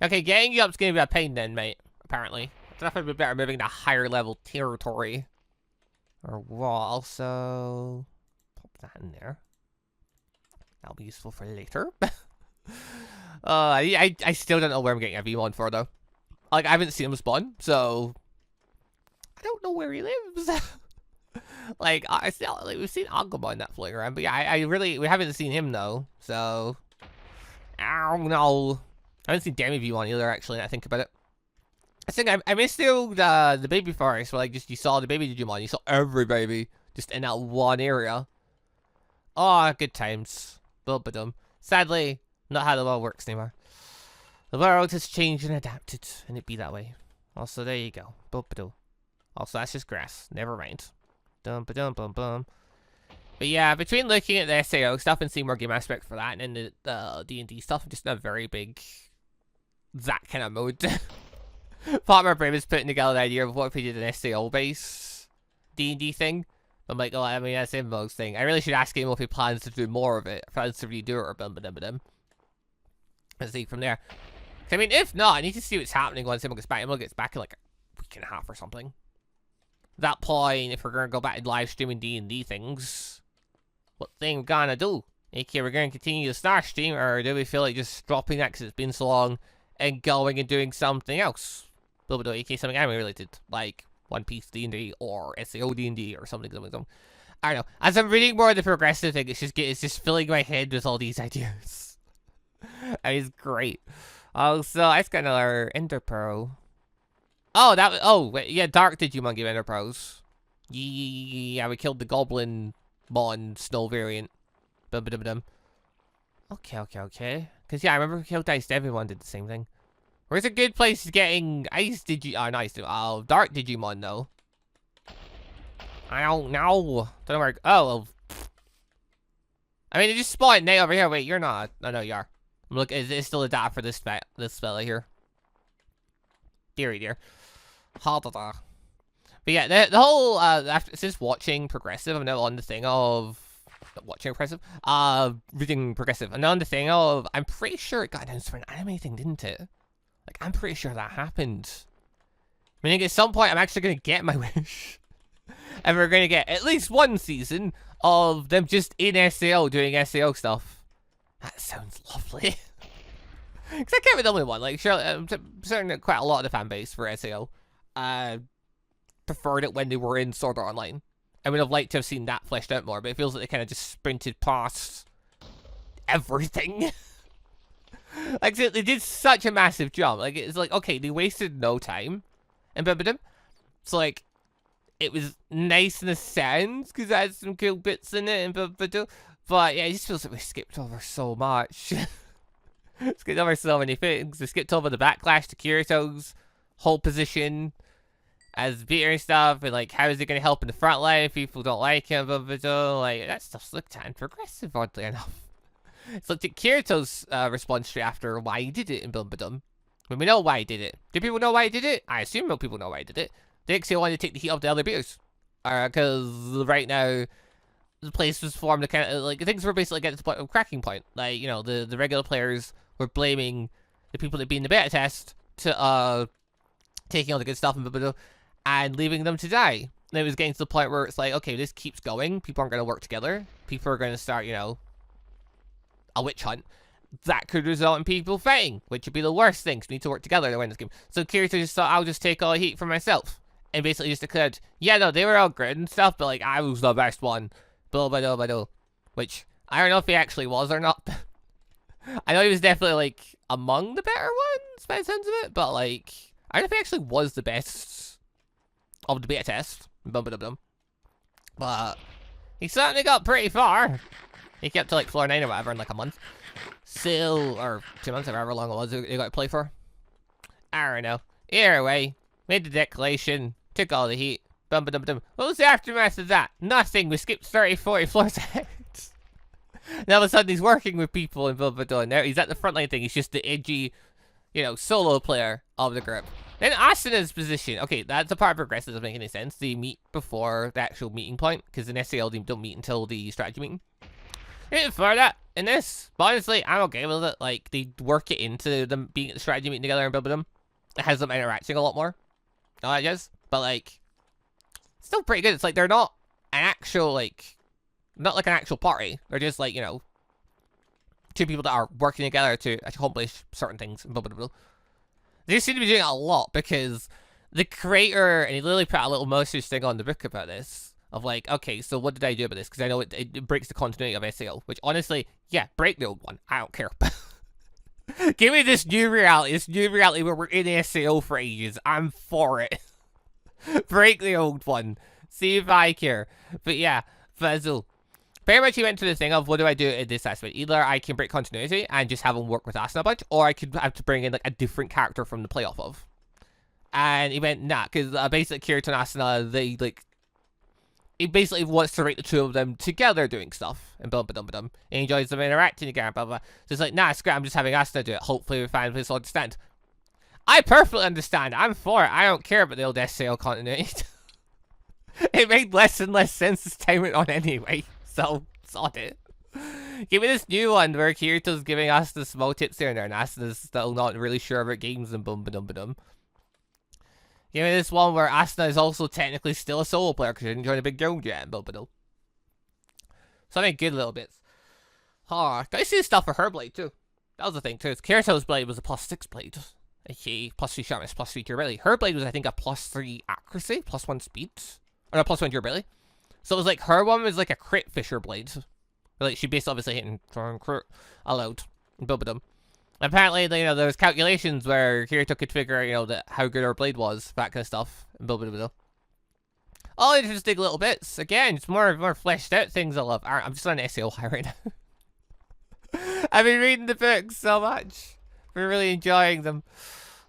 Okay, getting you up's gonna be a pain then, mate. Apparently. It's definitely better moving to higher level territory. Or what? Also, pop that in there. That'll be useful for later. I still don't know where I'm getting a Vmon for, though. Like, I haven't seen him spawn, so I don't know where he lives. Like, we've seen Agumon that flying around, but yeah, we haven't seen him, though, so I don't know. I haven't seen Demi Vmon either, actually, now I think about it. I think I missed the baby forest, where, like, just you saw the baby Digimon, you saw every baby just in that one area. Oh, good times. But sadly, not how the world works anymore. The world has changed and adapted, and it be that way. Also, there you go. Also, that's just grass. Never mind. But yeah, between looking at the SAO stuff and seeing more game aspect for that, and then the D&D stuff, I'm just in a very big that kind of mode. Part of my brain was putting together the idea of what if we did an SAO-based D&D thing. I'm like, oh, I mean, that's Invo's thing. I really should ask him if he plans to do more of it, plans to redo it, or let's see from there. I mean, if not, I need to see what's happening once Invo gets back. Invo gets back in like a week and a half or something. At that point, if we're going to go back to live streaming D&D things, what thing we gonna do? Okay, we're going to continue the Star stream, or do we feel like just dropping that because it's been so long and going and doing something else? AK, something anime related, like One Piece D&D or SAO D&D or something. I don't know. As I'm reading more of the progressive thing, it's just filling my head with all these ideas. I mean, it's great. So I just got another Ender Pearl. Oh, wait, yeah, Dark Digimon give Ender Pearls. Yeah, we killed the Goblin Mon Snow variant. Okay. Because yeah, I remember we killed Ice Everyone did the same thing. Where's a good place to getting Ice Dark Digimon though? I don't know. Don't know where. Oh, I mean, it just spawned Nate over here. Wait, you're not. No, you are. Look, it's still a dot for this fella here. Dear. But yeah, the whole since watching progressive, I'm now on the thing of reading progressive. I'm now on the thing of I'm pretty sure it got announced for an anime thing, didn't it? Like, I'm pretty sure that happened. I mean, at some point, I'm actually gonna get my wish, and we're gonna get at least one season of them just in SAO doing SAO stuff. That sounds lovely. Because I can't be the only one. Like, sure, I'm certain that quite a lot of the fan base for SAO preferred it when they were in Sword Art Online. I would have liked to have seen that fleshed out more, but it feels like they kind of just sprinted past everything. Like, they did such a massive jump. Like, it's like, okay, they wasted no time. And so, like, it was nice in a sense, because it had some cool bits in it, but yeah, it just feels like we skipped over so much. Skipped over so many things. We skipped over the backlash to Kirito's whole position as beater and stuff, and like, how is it going to help in the front line if people don't like him, like, that stuff's looked at and progressive, oddly enough. It's like Kirito's response straight after why he did it in When we know why he did it. Do people know why he did it? I assume most people know why he did it. They actually wanted to take the heat off the other beaters. Because right now, the place was formed to kind of, like, things were basically getting to the point of cracking point. Like, you know, the regular players were blaming the people that be in the beta test to, taking all the good stuff and leaving them to die. And it was getting to the point where it's like, okay, this keeps going. People aren't going to work together. People are going to start, you know, a witch hunt. That could result in people fighting, which would be the worst thing, because we need to work together to win this game. So Kirito just thought, I'll just take all the heat for myself. And basically just declared, yeah, no, they were all good and stuff, but, like, I was the best one. Which, I don't know if he actually was or not. I know he was definitely, like, among the better ones, by the sounds of it, but, like, I don't know if he actually was the best of the beta test. But he certainly got pretty far. He kept to, like, floor 9 or whatever in, like, a month. Or 2 months, or however long it was he got to play for. I don't know. Either way, made the declaration, took all the heat. What was the aftermath of that? Nothing. We skipped 30, 40 floors ahead. And all of a sudden he's working with people in and now he's at the frontline thing. He's just the edgy, you know, solo player of the group. Then Asuna's position. Okay, that's a part of progressive doesn't make any sense. They meet before the actual meeting point, because in SAL they don't meet until the strategy meeting. For that, in this, but honestly, I'm okay with it. Like, they work it into them being at the strategy meeting together and It has them interacting a lot more. I guess. But, like, still pretty good. It's like they're not an actual, like, not like an actual party. They're just like, you know, two people that are working together to accomplish certain things. Blah, blah, blah. They seem to be doing it a lot because the creator, and he literally put a little message thing on the book about this, of like, okay, so what did I do about this? Because I know it breaks the continuity of SAO, which honestly, yeah, break the old one. I don't care. Give me this new reality where we're in SAO for ages. I'm for it. Break the old one. See if I care. But yeah, so pretty much he went to the thing of what do I do in this aspect? Either I can break continuity and just have him work with Asuna a bunch, or I could have to bring in like a different character from the playoff of. And he went, nah, because basically Kirito and Asuna, they like, he basically wants to rate the two of them together doing stuff, and blah, blah, blah, blah. He enjoys them interacting together, blah, blah. So it's like, nah, screw it, I'm just having Asuna do it. Hopefully we find this understand. I perfectly understand. I'm for it. I don't care about the old SAO continuity. It made less and less sense as time went on anyway, so sod it. Give me this new one where Kirito's giving us the small tips here and there, and Asuna's still not really sure about games and bum ba dum ba dum. Give me this one where Asuna is also technically still a solo player because she didn't join a big guild yet and bum ba dum. So I made good little bits. Oh, can I see stuff for her blade too? That was the thing too. Kirito's blade was a +6 blade. Okay, +3 sharpness, +3 durability. Her blade was, I think, a +3 accuracy, +1 speed. Or no, +1 durability. So it was like, her one was like a crit fisher blade. Like, she basically obviously hitting crit allowed. Bum ba dum. Apparently, you know, there was calculations where Kirito could figure out, you know, that how good her blade was, that kind of stuff. Blah, blah, blah. All interesting little bits. Again, it's more fleshed out things I love. I'm just on an SAO high right now. I've been reading the books so much. We're really enjoying them.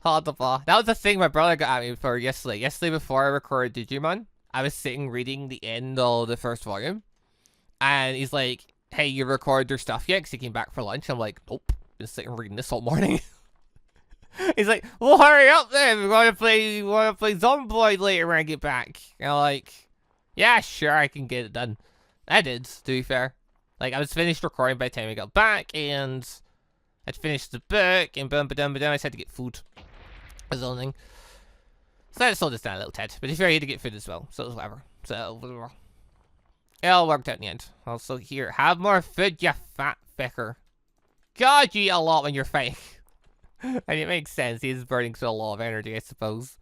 That was the thing my brother got at me for yesterday. Yesterday before I recorded Digimon, I was sitting reading the end of the first volume. And he's like, hey, you recorded your stuff yet? Because he came back for lunch. I'm like, nope. Been sitting reading this all morning. He's like, well, hurry up then. We want to play Zomboid later when I get back. And I'm like, yeah, sure, I can get it done. I did, to be fair. Like, I was finished recording by the time I got back, and I'd finished the book, and boom, ba-dum, ba-dum, I just had to get food. That's the only thing. So I slowed this down a little tad. But it's very easy to get food as well, so it was whatever. So, it all worked out in the end. Also, here, have more food, you fat fecker. God, you eat a lot when you're fighting. And it makes sense. He's burning through a lot of energy, I suppose.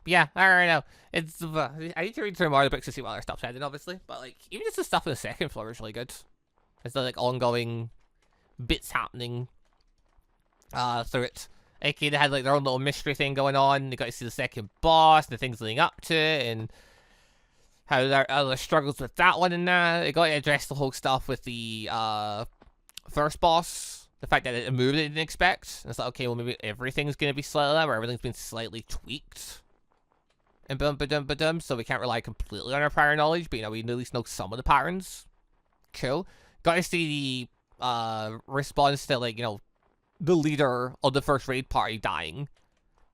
Yeah, I don't know. It's I need to read through more of the books to see what other stuff's added, obviously. But like, even just the stuff on the second floor is really good. It's like ongoing bits happening through it. Okay, they had like their own little mystery thing going on. They got to see the second boss, and the things leading up to it, and how their struggles with that one and that. They got to address the whole stuff with the first boss. The fact that it moved they didn't expect. And it's like, okay, well maybe everything's going to be slightly, or everything's been slightly tweaked. And boom, so we can't rely completely on our prior knowledge, but you know, we at least know some of the patterns. Cool. Got to see the response to, like, you know, the leader of the first raid party dying.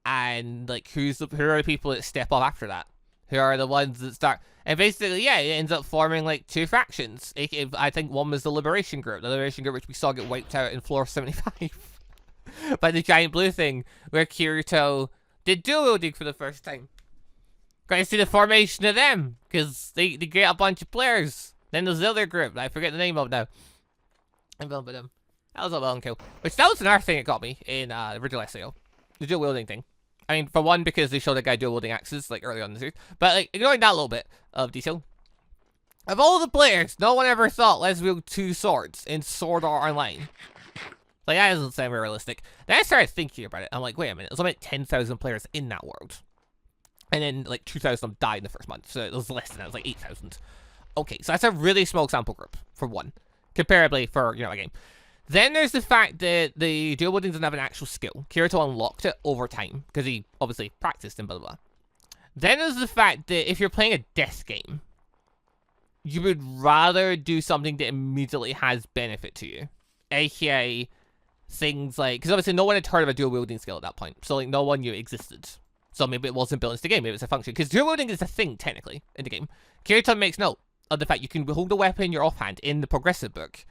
And like, who are the people that step up after that? Who are the ones that start? And basically, yeah, it ends up forming like two factions. I think one was the Liberation Group. The Liberation Group, which we saw get wiped out in floor 75 by the giant blue thing, where Kirito did dual wielding for the first time. Got to see the formation of them, because they get a bunch of players. Then there's the other group, I forget the name of now. And that was a long kill. Which, that was another thing that got me in original SAO. The dual wielding thing. I mean, for one, because they showed a guy dual wielding axes, like, early on in the series. But, like, ignoring that little bit of detail. Of all the players, no one ever thought, let's wield 2 swords in Sword Art Online. Like, that doesn't sound realistic. Then I started thinking about it. I'm like, wait a minute. There's only 10,000 players in that world. And then, like, 2,000 of them died in the first month. So it was less than that. It was like 8,000. Okay, so that's a really small sample group, for one. Comparably for, you know, a game. Then there's the fact that the dual wielding doesn't have an actual skill. Kirito unlocked it over time, because he obviously practiced and blah, blah, blah. Then there's the fact that if you're playing a death game, you would rather do something that immediately has benefit to you. AKA, things like, because obviously no one had heard of a dual wielding skill at that point. So, like, no one knew it existed. So maybe it wasn't built into the game, maybe it's a function. Because dual wielding is a thing, technically, in the game. Kirito makes note of the fact you can hold a weapon in your offhand in the progressive book,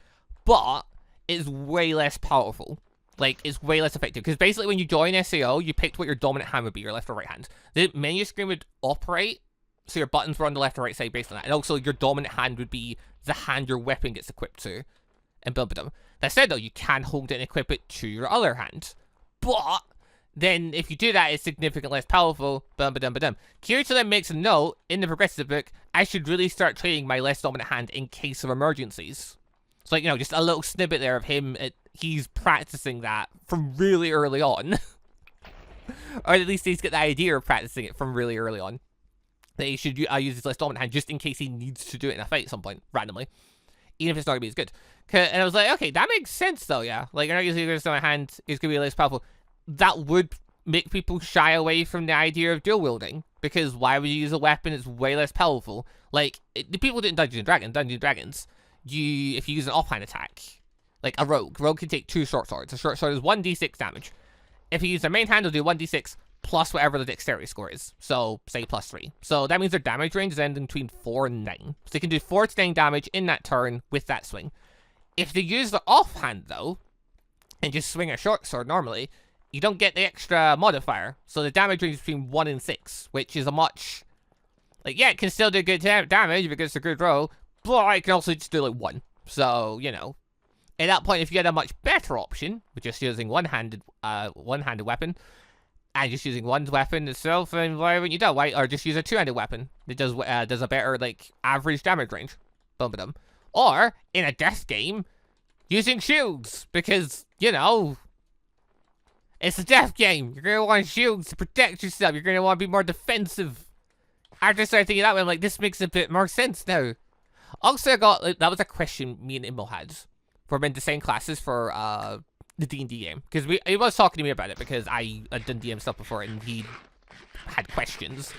but it's way less powerful. Like, it's way less effective. Because basically when you join SAO, you picked what your dominant hand would be, your left or right hand. The menu screen would operate, so your buttons were on the left or right side based on that. And also your dominant hand would be the hand your weapon gets equipped to. And boom, boom. That said though, you can hold it and equip it to your other hand. But then if you do that, it's significantly less powerful. Boom, boom, boom. Kirito then makes a note in the progressive book, I should really start training my less dominant hand in case of emergencies. So, like, you know, just a little snippet there of him. He's practicing that from really early on. Or at least he's got the idea of practicing it from really early on. That he should use his less dominant hand just in case he needs to do it in a fight at some point, randomly. Even if it's not going to be as good. And I was like, okay, that makes sense though, yeah. Like, you're not using your less dominant hand, it's going to be less powerful. That would make people shy away from the idea of dual wielding. Because why would you use a weapon that's way less powerful? Like, the people do it in Dungeons & Dragons, if you use an offhand attack, like a rogue can take 2 short swords. A short sword is 1d6 damage. If you use their main hand, it'll do 1d6 plus whatever the dexterity score is. So, say +3. So that means their damage range is ending between 4 and 9. So they can do 4 to 9 damage in that turn with that swing. If they use the offhand, though, and just swing a short sword normally, you don't get the extra modifier. So the damage range is between 1 and 6, which is a much... Like, yeah, it can still do good damage if it gets a good roll, but it can also just do, like, 1. So, you know. At that point, if you had a much better option, with just using one-handed weapon, and just using one weapon itself, and why wouldn't you do? Why? Or just use a two-handed weapon that does a better, like, average damage range. Bum-ba-dum. Or, in a death game, using shields, because, you know, it's a death game. You're going to want shields to protect yourself. You're going to want to be more defensive. After I started thinking that way, I'm like, this makes a bit more sense now. Also, I got, like, that was a question me and Immo had for men to design classes for the D&D game. Because he was talking to me about it because I had done DM stuff before and he had questions.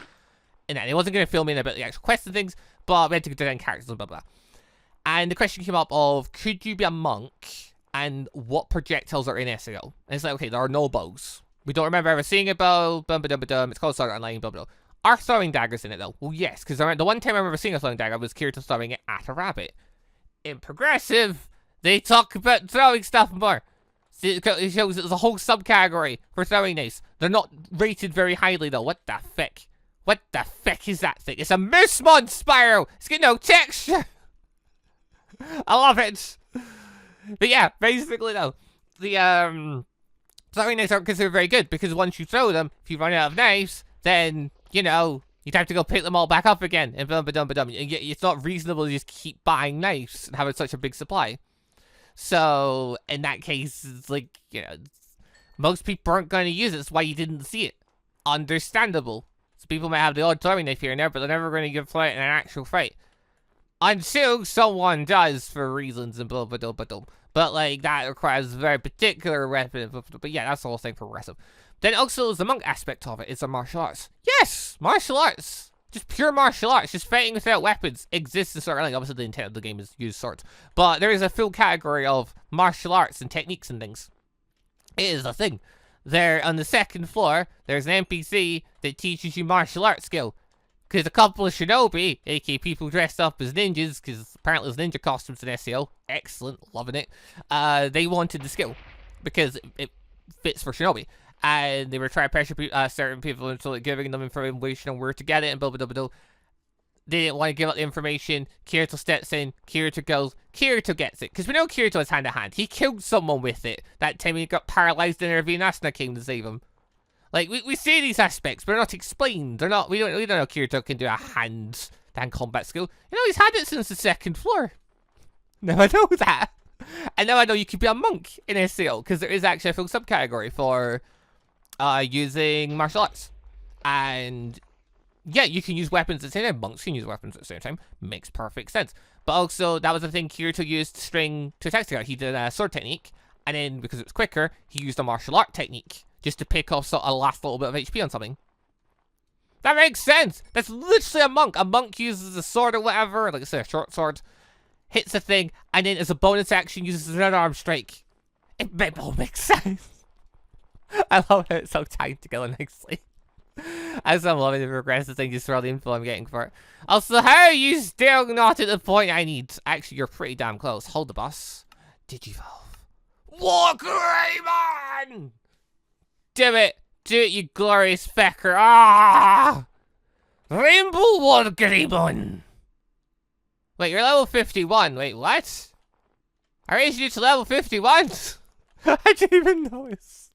And then he wasn't going to fill me in about the actual quests and things, but we had to design characters and blah, blah. And the question came up of, could you be a monk and what projectiles are in SAO? And it's like, okay, there are no bows. We don't remember ever seeing a bow, bum-ba-dum-ba-dum, it's called Sword Online, blah, blah, blah. Are throwing daggers in it though? Well, yes, because the one time I remember seeing a throwing dagger was Kirito throwing it at a rabbit. In progressive, they talk about throwing stuff more. It shows there's a whole subcategory for throwing knives. They're not rated very highly though. What the feck? What the feck is that thing? It's a Moosmon Spyro! It's got no texture! I love it! But yeah, basically though, the throwing knives aren't considered very good because once you throw them, if you run out of knives, then, you know, you'd have to go pick them all back up again. And bum-ba-dum-ba-dum. It's not reasonable to just keep buying knives and having such a big supply. So, in that case, it's like, you know, most people aren't going to use it. That's why you didn't see it. Understandable. So people might have the odd throwing knife here and there, but they're never going to give play in an actual fight. Until someone does for reasons and blah-blah-blah-blah. But, like, that requires a very particular weapon. But yeah, that's the whole thing for progressive. Then also there's the monk aspect of it. It's a martial arts. Yes! Martial arts! Just pure martial arts. Just fighting without weapons exists in Sword Art Online. Obviously the intent of the game is to use swords. But there is a full category of martial arts and techniques and things. It is a thing. There, on the second floor, there's an NPC that teaches you martial arts skill. Because a couple of shinobi, aka people dressed up as ninjas, because apparently there's ninja costumes in SEO. Excellent, loving it. They wanted the skill. Because it fits for shinobi. And they were trying to pressure certain people into like, giving them information on where to get it and blah blah blah blah. They didn't want to give out the information. Kirito steps in. Kirito goes. Kirito gets it. Because we know Kirito is hand to hand. He killed someone with it. That time he got paralyzed and Irvine Asuna came to save him. Like, we see these aspects, but they're not explained. They're not, we don't know Kirito can do a hand-to-hand combat skill. You know, he's had it since the second floor. Now I know that. And now I know you can be a monk in SEO, because there is actually a full subcategory for using martial arts. And yeah, you can use weapons at the same time. Monks can use weapons at the same time. Makes perfect sense. But also, that was the thing Kirito used to string two attacks together. He did a sword technique, and then, because it was quicker, he used a martial art technique. Just to pick off a last little bit of HP on something. That makes sense! That's literally a monk! A monk uses a sword or whatever, like I said, a short sword, hits a thing, and then as a bonus action uses an unarmed strike. It all makes sense! I love how it's so tied together nicely. I'm loving the progressive thing just for all the info I'm getting for it. Also, how are you still not at the point I need? Actually, you're pretty damn close. Hold the boss. Digivolve. WARGREYMON! Do it! Do it, you glorious fecker! Ah! Rainbow WARGREYMON! Wait, you're level 51. Wait, what? I raised you to level 51? I didn't even notice.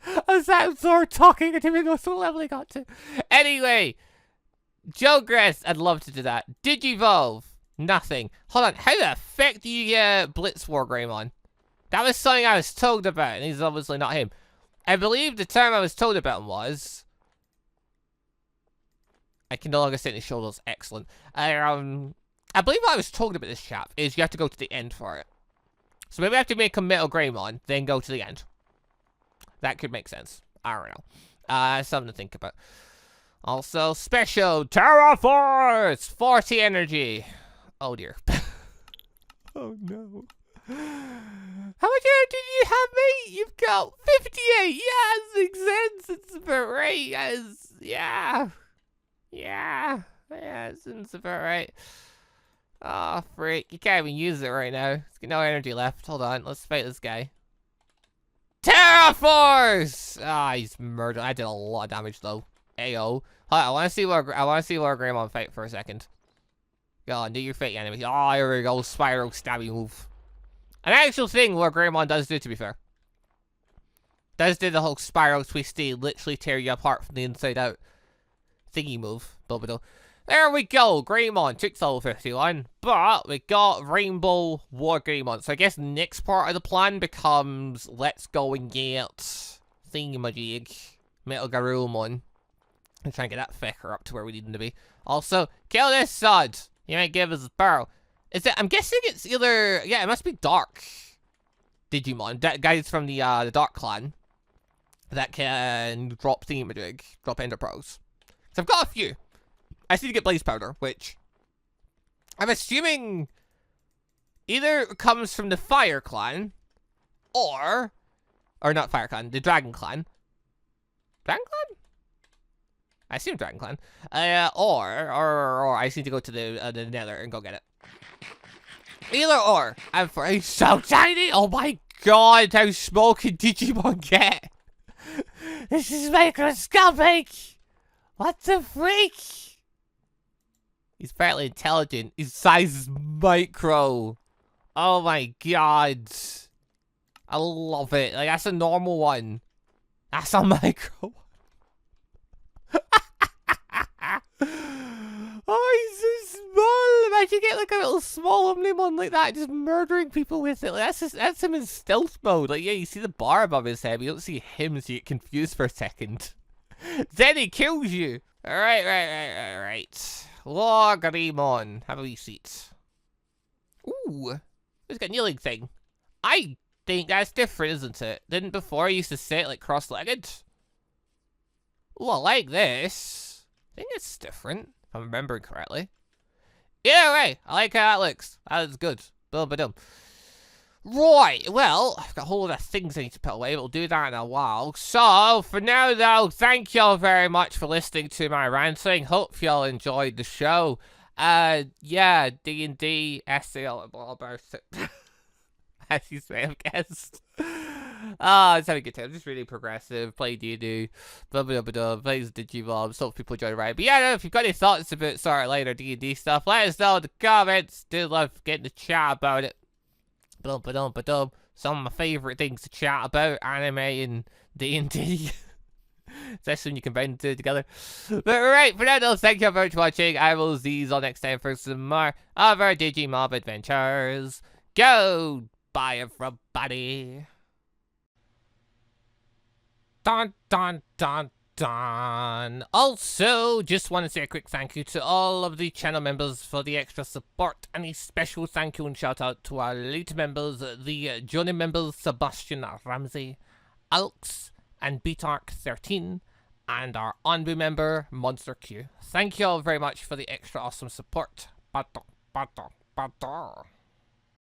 I was that absorbed talking, I didn't even know what level I got to. Anyway, Jogress, I'd love to do that. Digivolve, nothing. Hold on, how the heck do you get Blitz WARGREYMON? That was something I was told about, and he's obviously not him. I believe the term I was told about him was... I can no longer sit on his shoulders, excellent. I believe what I was told about this chap is you have to go to the end for it. So maybe I have to make a Metal Greymon, then go to the end. That could make sense. I don't know. Something to think about. Also, special Terra Force! 40 energy. Oh dear. Oh no. How much energy do you have, mate? You've got 58. Yes, makes sense. It's about right. Yes. Yeah. Yeah. Yeah, it seems about right. Oh, freak. You can't even use it right now. It's got no energy left. Hold on. Let's fight this guy. Terra Force! Ah, he's murdered. I did a lot of damage, though. Ayo. I want to see WARGREYMON fight for a second. Go on, do your fate, enemy. Oh, here we go. Spiral stabby move. An actual thing WARGREYMON does do, to be fair. Does do the whole spiral twisty, literally tear you apart from the inside out thingy move. There we go. Greymon took level 51, but we got Rainbow WARGREYMON. So I guess next part of the plan becomes let's go and get thingamajig, Metal Garurumon, and try and get that fecker up to where we need him to be. Also, kill this sod. You might give us a barrel. Is it? I'm guessing it's either. Yeah, it must be Dark Digimon. Guys from the Dark Clan that can drop thingamajig, drop Ender Pearls. So I've got a few. I need to get Blaze Powder, which I'm assuming either comes from the Fire Clan, or not Fire Clan, the Dragon Clan. Dragon Clan? I assume Dragon Clan. Or I just need to go to the Nether and go get it. Either or. He's so tiny. Oh my god, how small can Digimon get? This is microscopic. What the freak? He's fairly intelligent. His size is micro. Oh my god. I love it. Like, that's a normal one. That's a micro one. Oh, he's so small. Imagine get like a little small Omnimon like that, just murdering people with it. Like, that's him in stealth mode. Like, yeah, you see the bar above his head, but you don't see him, so you get confused for a second. Then he kills you. Alright. WARGREYMON. Have a wee seat. Ooh. It's got a kneeling thing. I think that's different, isn't it? Didn't before I used to sit like cross-legged? Ooh, I like this. I think it's different, if I'm remembering correctly. Either way, I like how that looks. That is good. Boom. Right, well, I've got a whole lot of things I need to put away, but we'll do that in a while. So, for now, though, thank y'all very much for listening to my ranting. Hope y'all enjoyed the show. Yeah, D&D, SCL, blah, about it. As you may have guessed. It's having a good time. Just really progressive. Play D&D. Plays Digimobs. Hope people enjoy the ride. But yeah, if you've got any thoughts about sort of later D&D stuff, let us know in the comments. Do love getting to chat about it. Some of my favourite things to chat about, anime and D&D. Especially when you combine the two together. But right, for now though, thank you very much for watching. I will see you all next time for some more of our Digimob adventures. Go! Bye everybody! Dun. Also, just want to say a quick thank you to all of the channel members for the extra support, and a special thank you and shout out to our elite members, the Johnny members Sebastian Ramsey, Alex, and Beatark13, and our ANBU member MonsterQ. Thank you all very much for the extra awesome support. Banter.